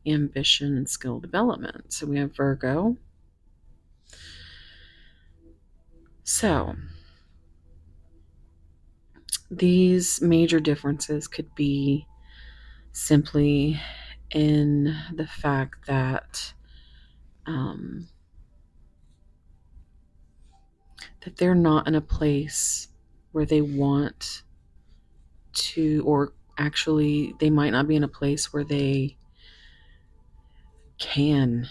Speaker 1: ambition, and skill development. So we have Virgo. So these major differences could be simply in the fact that that they're not in a place where they want to, or actually they might not be in a place where they can,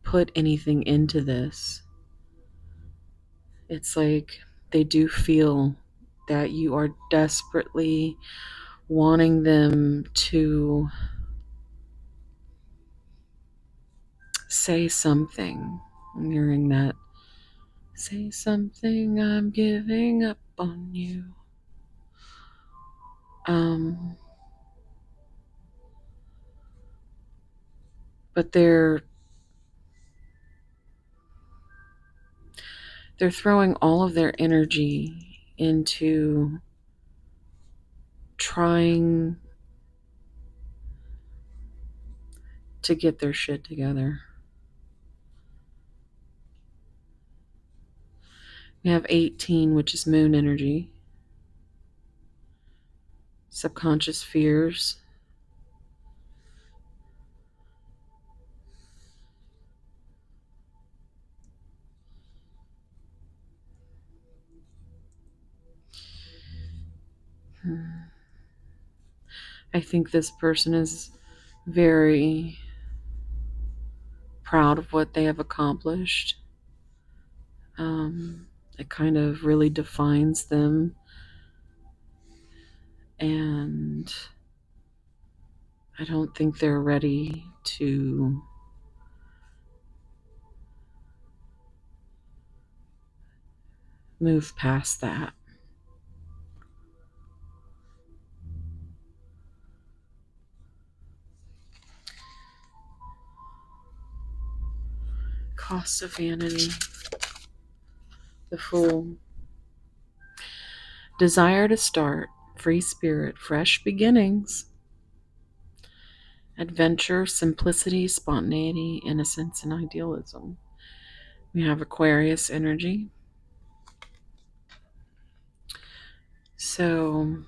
Speaker 1: put anything into this. It's like they do feel that you are desperately wanting them to say something. I'm hearing that. Say something, I'm giving up on you. But they're throwing all of their energy into trying to get their shit together. We have 18, which is moon energy. Subconscious fears. I think this person is very proud of what they have accomplished. It kind of really defines them. And I don't think they're ready to move past that. Cost of vanity. The Fool. Desire to start. Free spirit. Fresh beginnings. Adventure, simplicity, spontaneity, innocence, and idealism. We have Aquarius energy. So,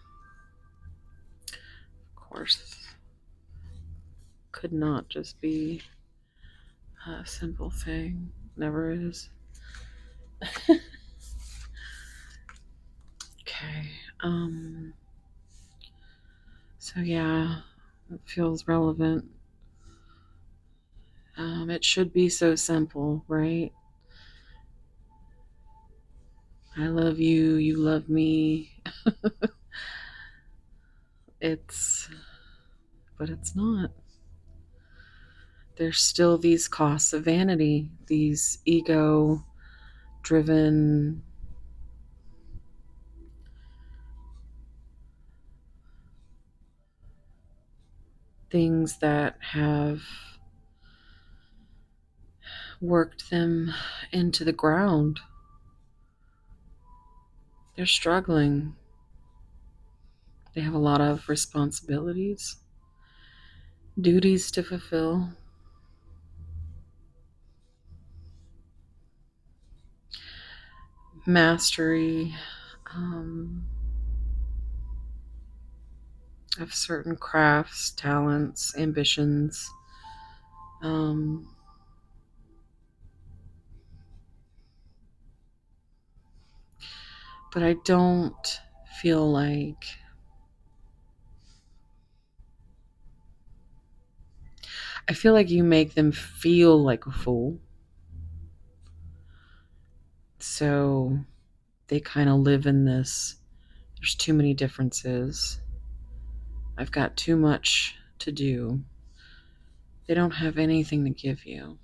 Speaker 1: of course, could not just be a simple thing. Never is. Okay. So yeah, it feels relevant. It should be so simple, right? I love you, you love me. But it's not. There's still these costs of vanity, these ego driven things that have worked them into the ground. They're struggling. They have a lot of responsibilities, duties to fulfill. Mastery of certain crafts, talents, ambitions. But I don't feel like I feel like you make them feel like a fool. So they kind of live in this. There's too many differences. I've got too much to do. They don't have anything to give you.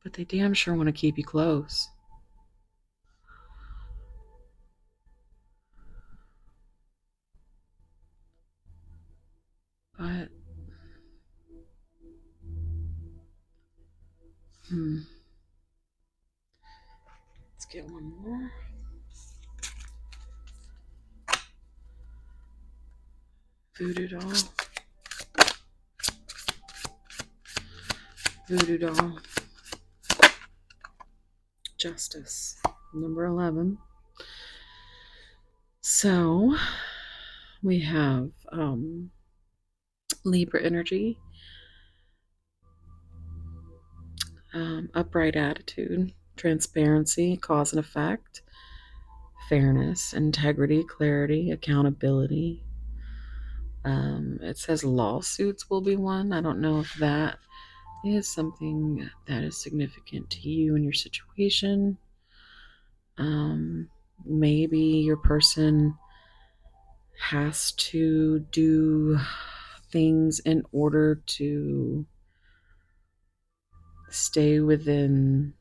Speaker 1: But they damn sure want to keep you close. But, let's get one more. Voodoo doll. Voodoo doll. Justice. Number 11. So we have Libra energy, upright attitude, transparency, cause and effect, fairness, integrity, clarity, accountability. It says lawsuits will be one. I don't know if that is something that is significant to you and your situation. Maybe your person has to do things in order to stay within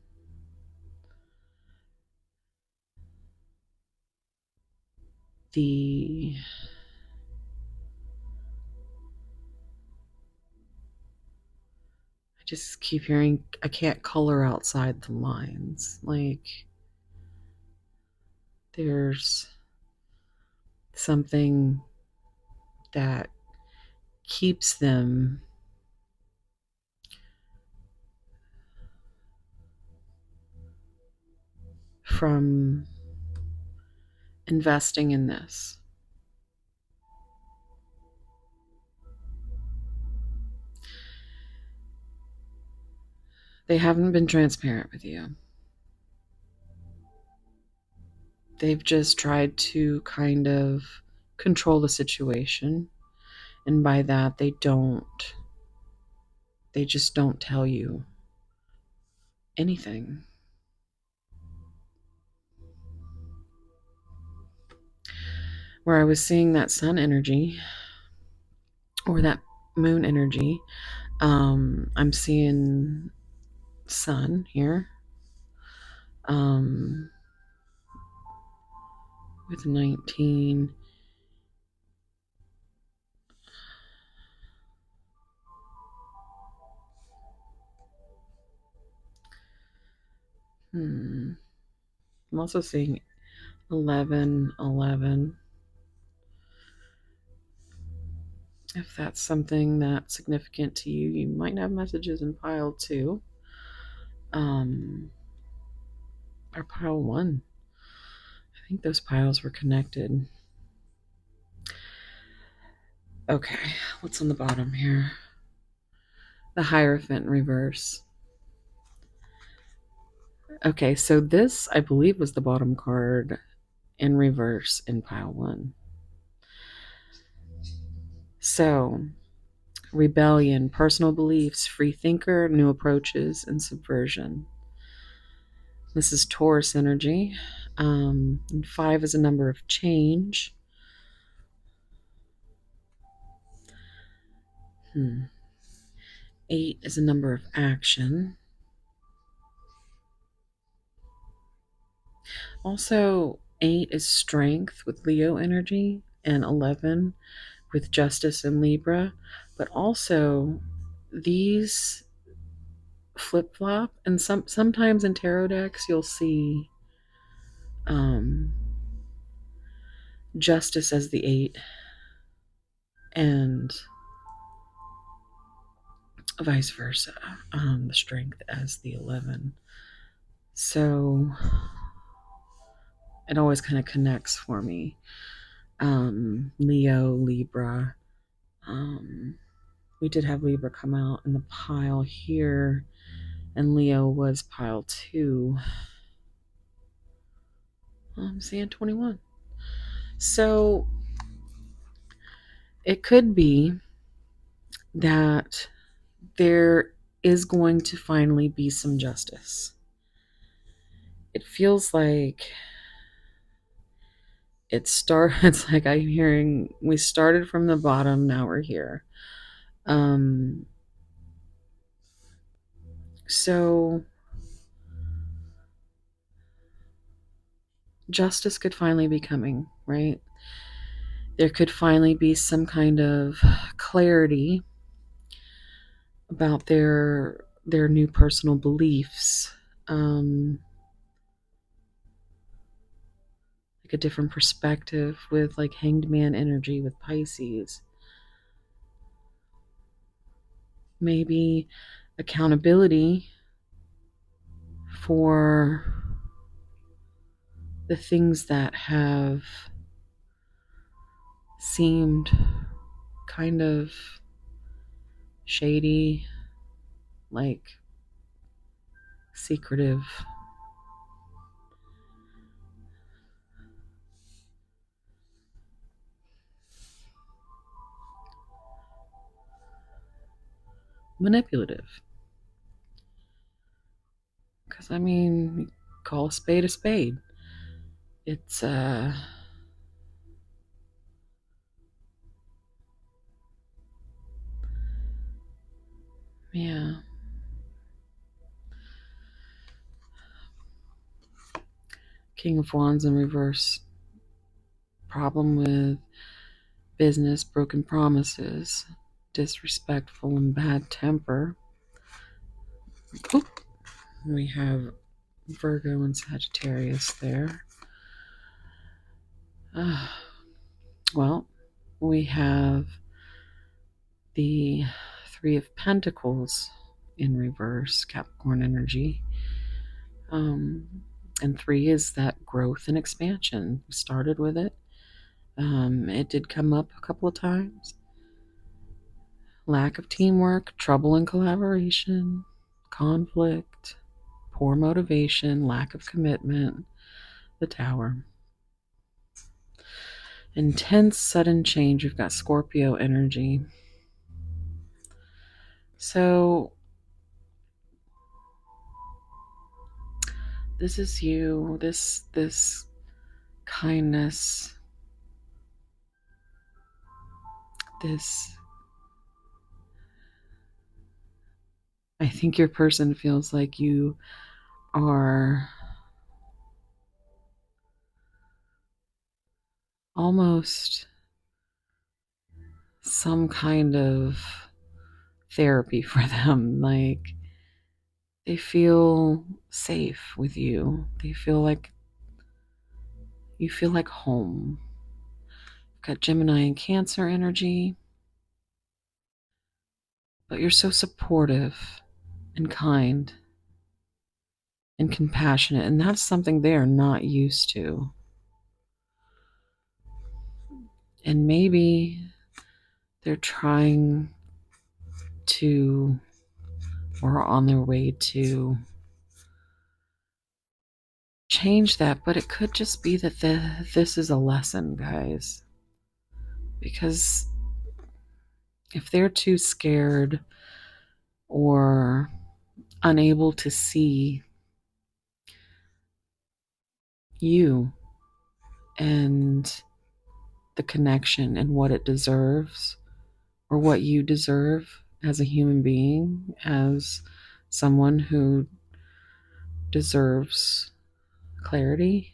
Speaker 1: the I just keep hearing I can't color outside the lines. Like there's something that keeps them from investing in this. They haven't been transparent with you. They've just tried to kind of control the situation. And by that, they just don't tell you anything. Where I was seeing that sun energy or that moon energy, I'm seeing sun here with 19. I'm also seeing 1111. If that's something that's significant to you, you might have messages in pile 2. Or pile 1. I think those piles were connected. Okay, what's on the bottom here? The Hierophant in reverse. Okay, so this, I believe, was the bottom card in reverse in pile 1. So, rebellion, personal beliefs, free thinker, new approaches, and subversion. This is Taurus energy. And 5 is a number of change. 8 is a number of action. Also, 8 is strength with Leo energy, and 11 with justice and Libra. But also, these flip flop, and sometimes in tarot decks you'll see justice as the 8 and vice versa, the strength as the 11. So it always kind of connects for me. Leo, Libra. We did have Libra come out in the pile here, and Leo was pile 2. I'm seeing 21. So it could be that there is going to finally be some justice. It feels like it's like I'm hearing we started from the bottom, now we're here. So justice could finally be coming, right? There could finally be some kind of clarity about their new personal beliefs. Like a different perspective with like Hanged Man energy with Pisces. Maybe accountability for the things that have seemed kind of shady, like secretive. Manipulative. Because, I mean, call a spade a spade. It's, yeah. King of Wands in reverse. Problem with business, broken promises, disrespectful and bad temper. Oop. We have Virgo and Sagittarius there. Well, we have the Three of Pentacles in reverse, Capricorn energy. And 3 is that growth and expansion. We started with it. It did come up a couple of times. Lack of teamwork, trouble in collaboration, conflict, poor motivation, lack of commitment, the Tower. Intense sudden change. We've got Scorpio energy. So this is you, this kindness, this, I think your person feels like you are almost some kind of therapy for them. Like They feel safe with you. They feel like you feel like home. You've got Gemini and Cancer energy, but you're so supportive and kind and compassionate, and that's something they are not used to. And maybe they're trying to, or on their way to, change that, but it could just be that this is a lesson, guys. Because if they're too scared or unable to see you and the connection and what it deserves, or what you deserve as a human being, as someone who deserves clarity.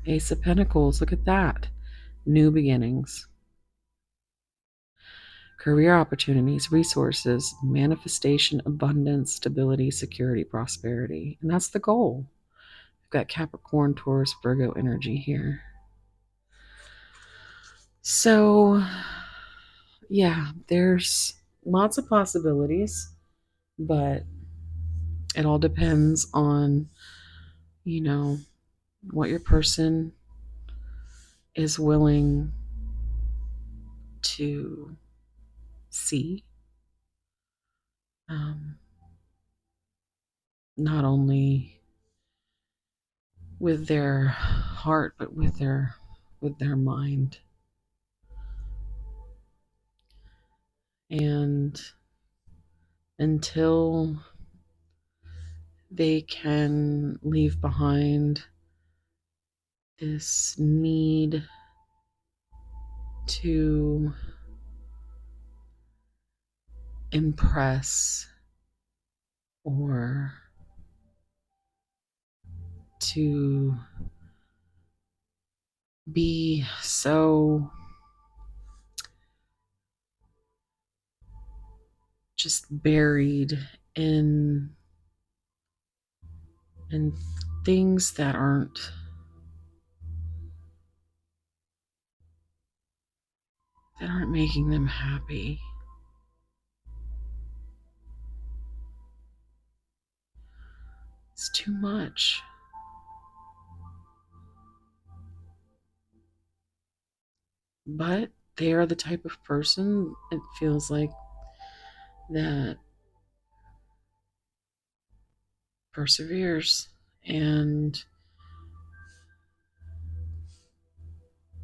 Speaker 1: Ace of Pentacles, look at that. New beginnings, career opportunities, resources, manifestation, abundance, stability, security, prosperity. And that's the goal. We've got Capricorn, Taurus, Virgo energy here. So, yeah, there's lots of possibilities, but it all depends on, you know, what your person is willing to see. Um, Not only with their heart, but with their mind. And until they can leave behind this need to impress or to be so just buried in things that aren't making them happy. It's too much. But they are the type of person, it feels like, that perseveres, and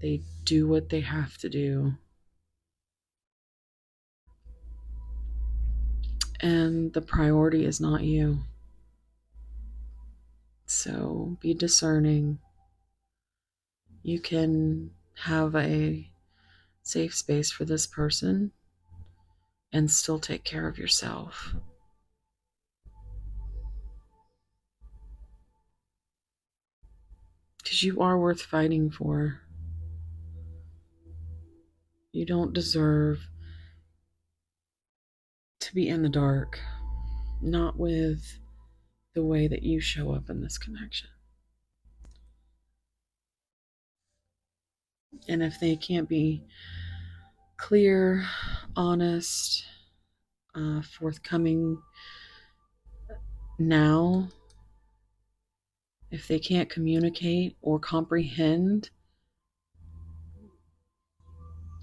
Speaker 1: they do what they have to do. And the priority is not you. So be discerning. You can have a safe space for this person and still take care of yourself. Because you are worth fighting for. You don't deserve to be in the dark, not with the way that you show up in this connection. And if they can't be clear, honest, forthcoming now, if they can't communicate or comprehend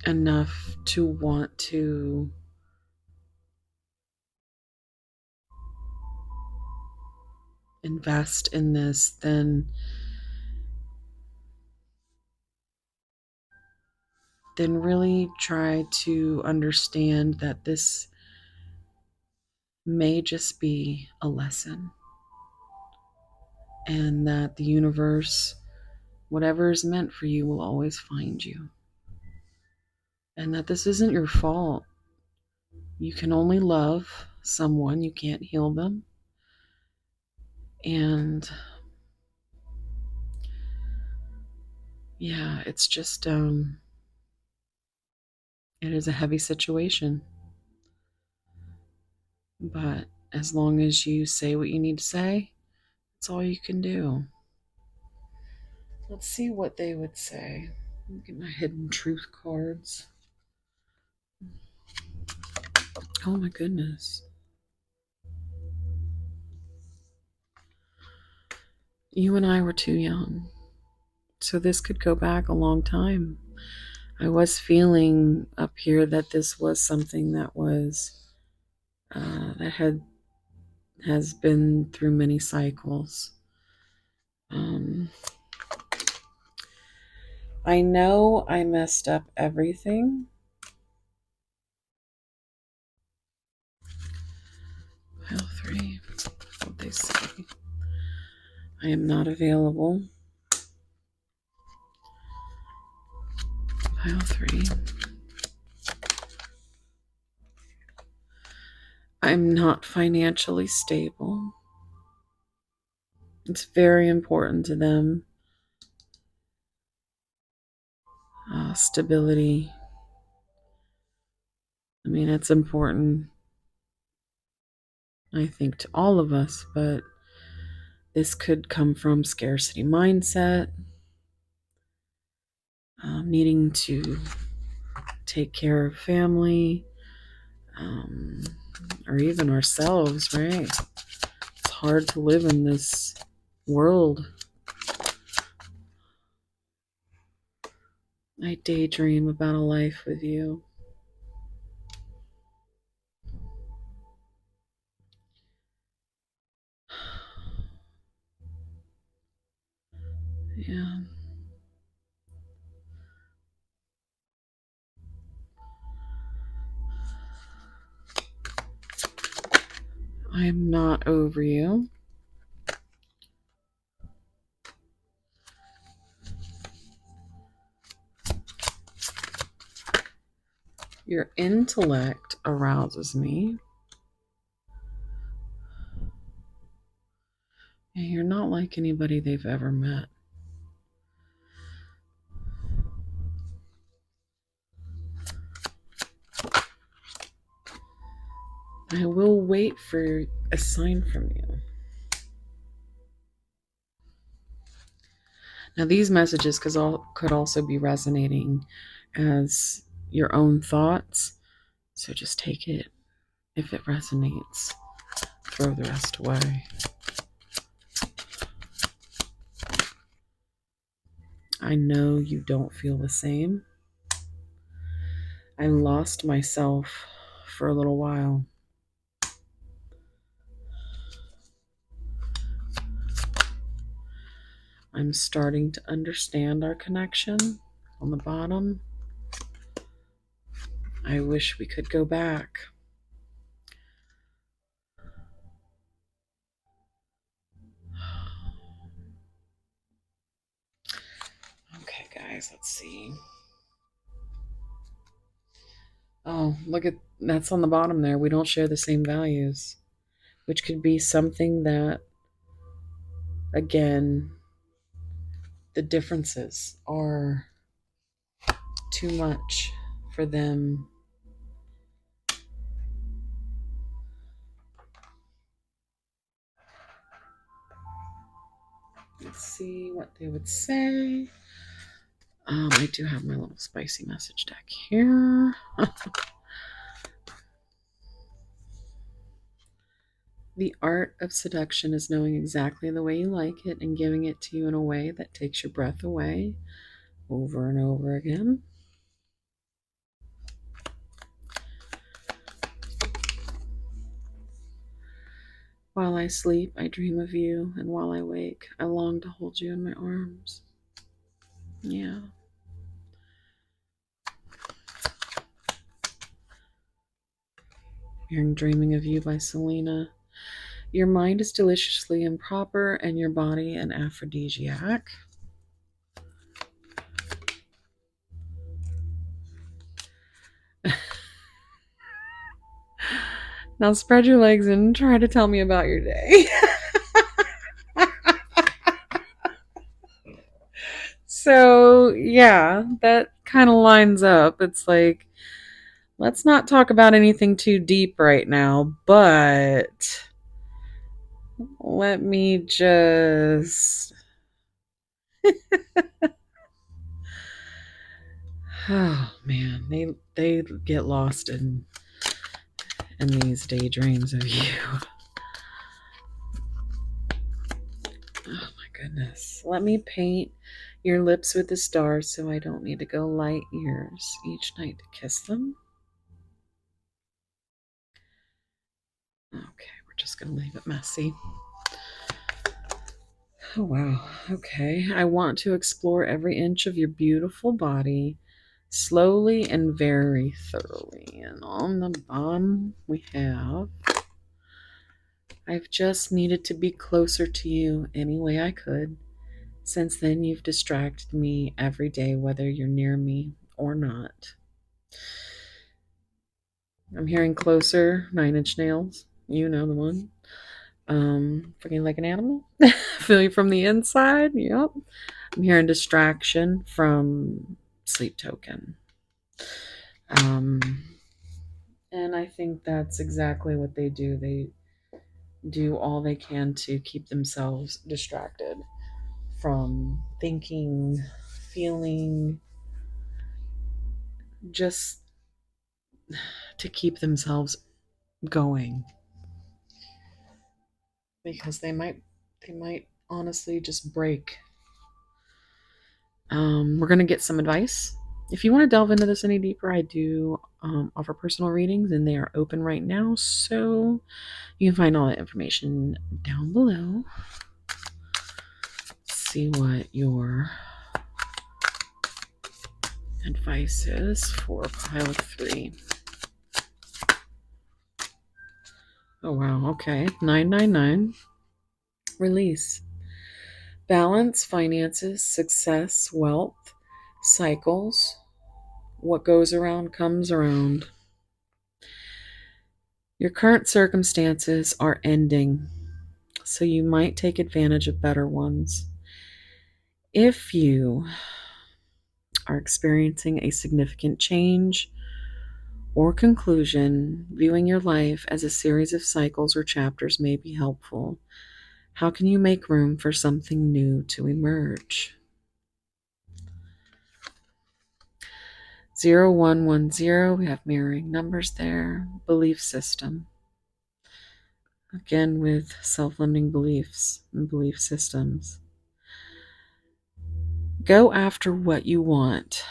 Speaker 1: enough to want to invest in this, then really try to understand that this may just be a lesson, and that the universe, whatever is meant for you, will always find you, and that this isn't your fault. You can only love someone, you can't heal them. And yeah, it's just it is a heavy situation. But as long as you say what you need to say, that's all you can do. Let's see what they would say. Let me get my hidden truth cards. Oh my goodness. You and I were too young. So this could go back a long time. I was feeling up here that this was something that was has been through many cycles. I know I messed up everything. Pile 3. What they say. I am not available. Pile 3. I'm not financially stable. It's very important to them. Stability. I mean, it's important, I think, to all of us, but this could come from scarcity mindset, needing to take care of family, or even ourselves, right? It's hard to live in this world. I daydream about a life with you. Yeah. I'm not over you. Your intellect arouses me. And you're not like anybody they've ever met. I will wait for a sign from you. Now, these messages could also be resonating as your own thoughts. So just take it. If it resonates, throw the rest away. I know you don't feel the same. I lost myself for a little while. I'm starting to understand our connection on the bottom. I wish we could go back. Okay, guys, let's see. Oh, look at that's on the bottom there. We don't share the same values, which could be something that, again, the differences are too much for them. Let's see what they would say. I do have my little spicy message deck here. The art of seduction is knowing exactly the way you like it and giving it to you in a way that takes your breath away over and over again. While I sleep, I dream of you, and while I wake, I long to hold you in my arms. Yeah. Hearing Dreaming of You by Selena. Your mind is deliciously improper and your body an aphrodisiac. Now spread your legs and try to tell me about your day. So, yeah, that kind of lines up. It's like let's not talk about anything too deep right now, but let me just. Oh man, they get lost in these daydreams of you. Oh my goodness. Let me paint your lips with the stars so I don't need to go light years each night to kiss them. Okay, we're just going to leave it messy. Oh wow. Okay. I want to explore every inch of your beautiful body slowly and very thoroughly. And on the bottom, we have I've just needed to be closer to you any way I could. Since then, you've distracted me every day, whether you're near me or not. I'm hearing closer, 9 Inch Nails. You know the one. Freaking like an animal. Feel you from the inside. Yep. I'm hearing distraction from Sleep Token. And I think that's exactly what they do. They do all they can to keep themselves distracted from thinking, feeling, just to keep themselves going. Because they might honestly just break. We're gonna get some advice. If you want to delve into this any deeper, I do offer personal readings, and they are open right now. So you can find all that information down below. See what your advice is for pile 3. Oh wow, okay. 999. Release. Balance, finances, success, wealth, cycles. What goes around comes around. Your current circumstances are ending, so you might take advantage of better ones. If you are experiencing a significant change or conclusion, viewing your life as a series of cycles or chapters may be helpful. How can you make room for something new to emerge? 0110, we have mirroring numbers there. Belief system. Again, with self-limiting beliefs and belief systems. Go after what you want.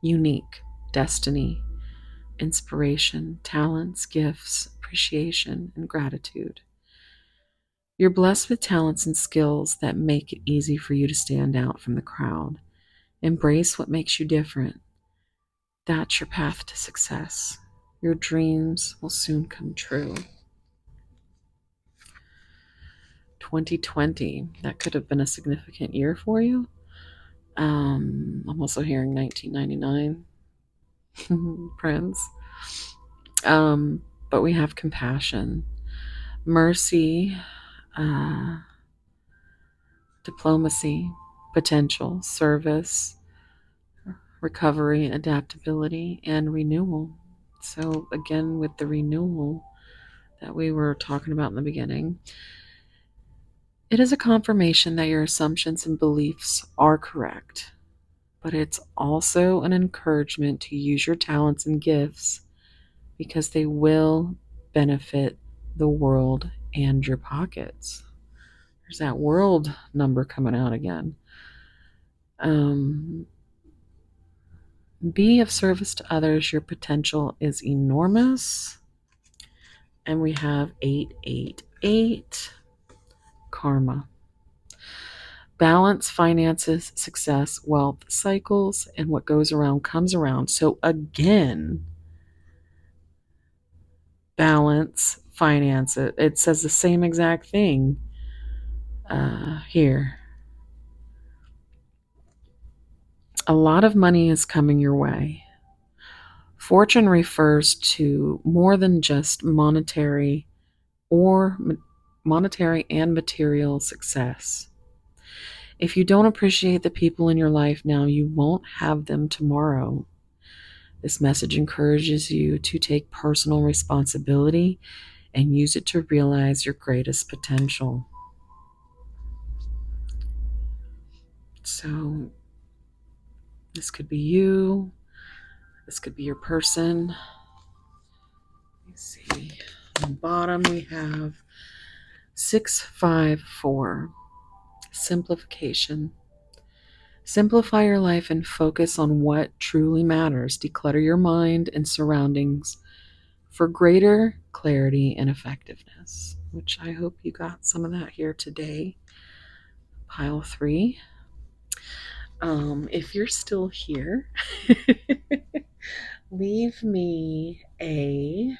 Speaker 1: Unique, destiny, inspiration, talents, gifts, appreciation, and gratitude. You're blessed with talents and skills that make it easy for you to stand out from the crowd. Embrace what makes you different. That's your path to success. Your dreams will soon come true. 2020, that could have been a significant year for you. I'm also hearing 1999. Prince. But we have compassion, mercy, diplomacy, potential, service, recovery, adaptability, and renewal. So, again, with the renewal that we were talking about in the beginning, it is a confirmation that your assumptions and beliefs are correct, but it's also an encouragement to use your talents and gifts because they will benefit the world and your pockets. There's that world number coming out again. Be of service to others. Your potential is enormous. And we have 888, karma. Balance, finances, success, wealth, cycles, and what goes around comes around. So again, balance, finances. It says the same exact thing here. A lot of money is coming your way. Fortune refers to more than just monetary and material success. If you don't appreciate the people in your life now, you won't have them tomorrow. This message encourages you to take personal responsibility and use it to realize your greatest potential. So, this could be you, this could be your person. Let me see. On the bottom, we have 654, simplification. Simplify your life and focus on what truly matters. Declutter your mind and surroundings for greater clarity and effectiveness, which I hope you got some of that here today. Pile 3. If you're still here, leave me a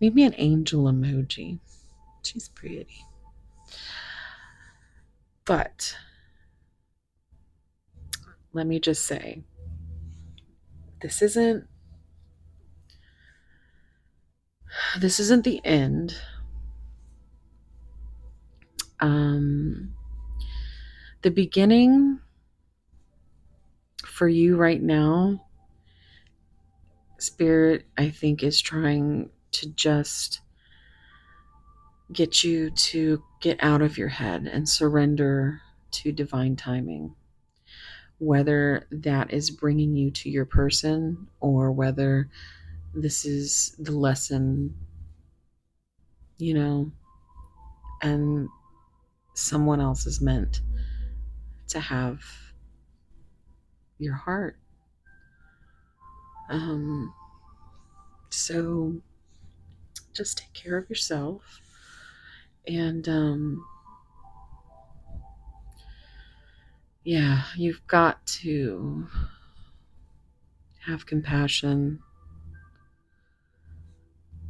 Speaker 1: leave me an angel emoji. She's pretty. But let me just say, this isn't the end. The beginning for you right now, Spirit, I think, is trying to just get you to get out of your head and surrender to divine timing. Whether that is bringing you to your person or whether this is the lesson, and someone else is meant to have your heart. So just take care of yourself and you've got to have compassion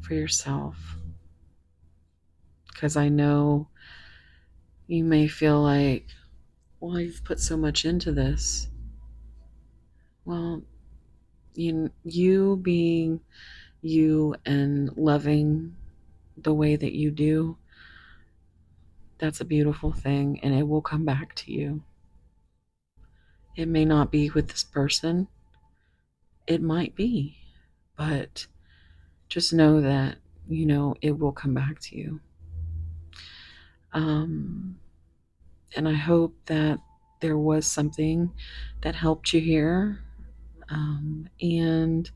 Speaker 1: for yourself, because I know you may feel like, well, you've put so much into this. Well, you being you and loving the way that you do, that's a beautiful thing, and it will come back to you. It may not be with this person, it might be, but just know that, it will come back to you. And I hope that there was something that helped you here. And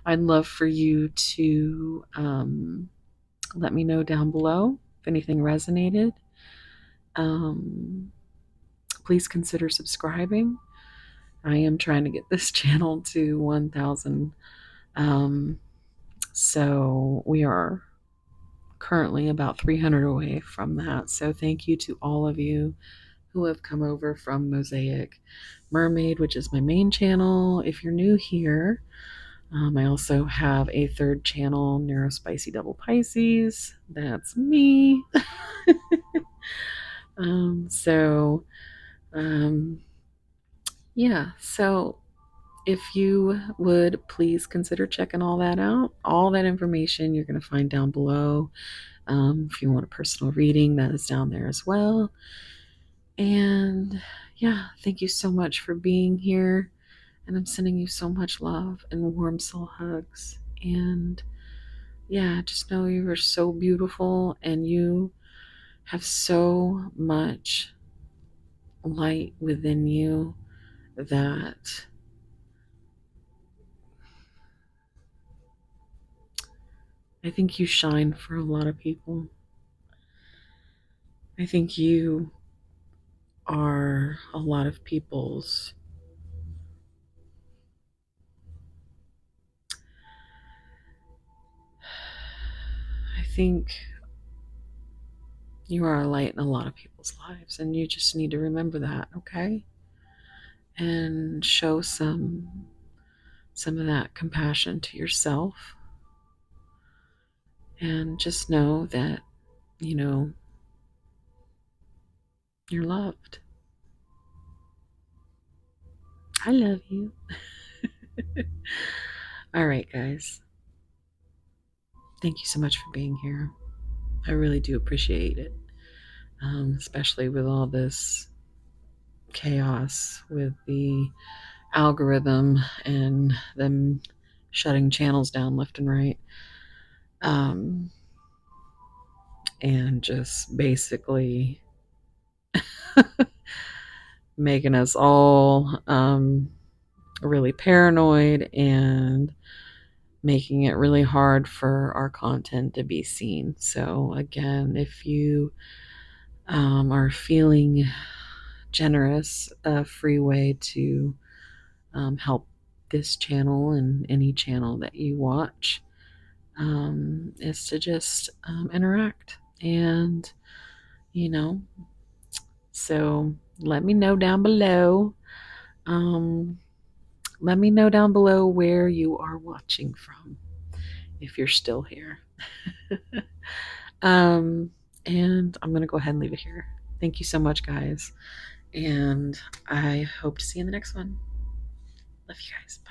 Speaker 1: I'd love for you to let me know down below if anything resonated. Please consider subscribing. I am trying to get this channel to 1,000. So we are currently about 300 away from that. So thank you to all of you who have come over from Mosaic Mermaid, which is my main channel. If you're new here, I also have a third channel, Neurospicy Double Pisces. That's me. So if you would please consider checking all that out. All that information you're going to find down below. If you want a personal reading, that is down there as well. And thank you so much for being here. And I'm sending you so much love and warm soul hugs. And just know you are so beautiful and you have so much light within you that I think you shine for a lot of people. I think you are a lot of people's I think you are a light in a lot of people's lives, and you just need to remember that, okay? And show some of that compassion to yourself. And just know that, you're loved. I love you. All right, guys. Thank you so much for being here. I really do appreciate it. especially with all this chaos with the algorithm and them shutting channels down left and right. And just basically making us all really paranoid and making it really hard for our content to be seen. So, again, if you are feeling generous, a free way to help this channel and any channel that you watch is to just interact. And, you know, so let me know down below. Let me know down below where you are watching from, if you're still here. And I'm going to go ahead and leave it here. Thank you so much, guys. And I hope to see you in the next one. Love you guys. Bye.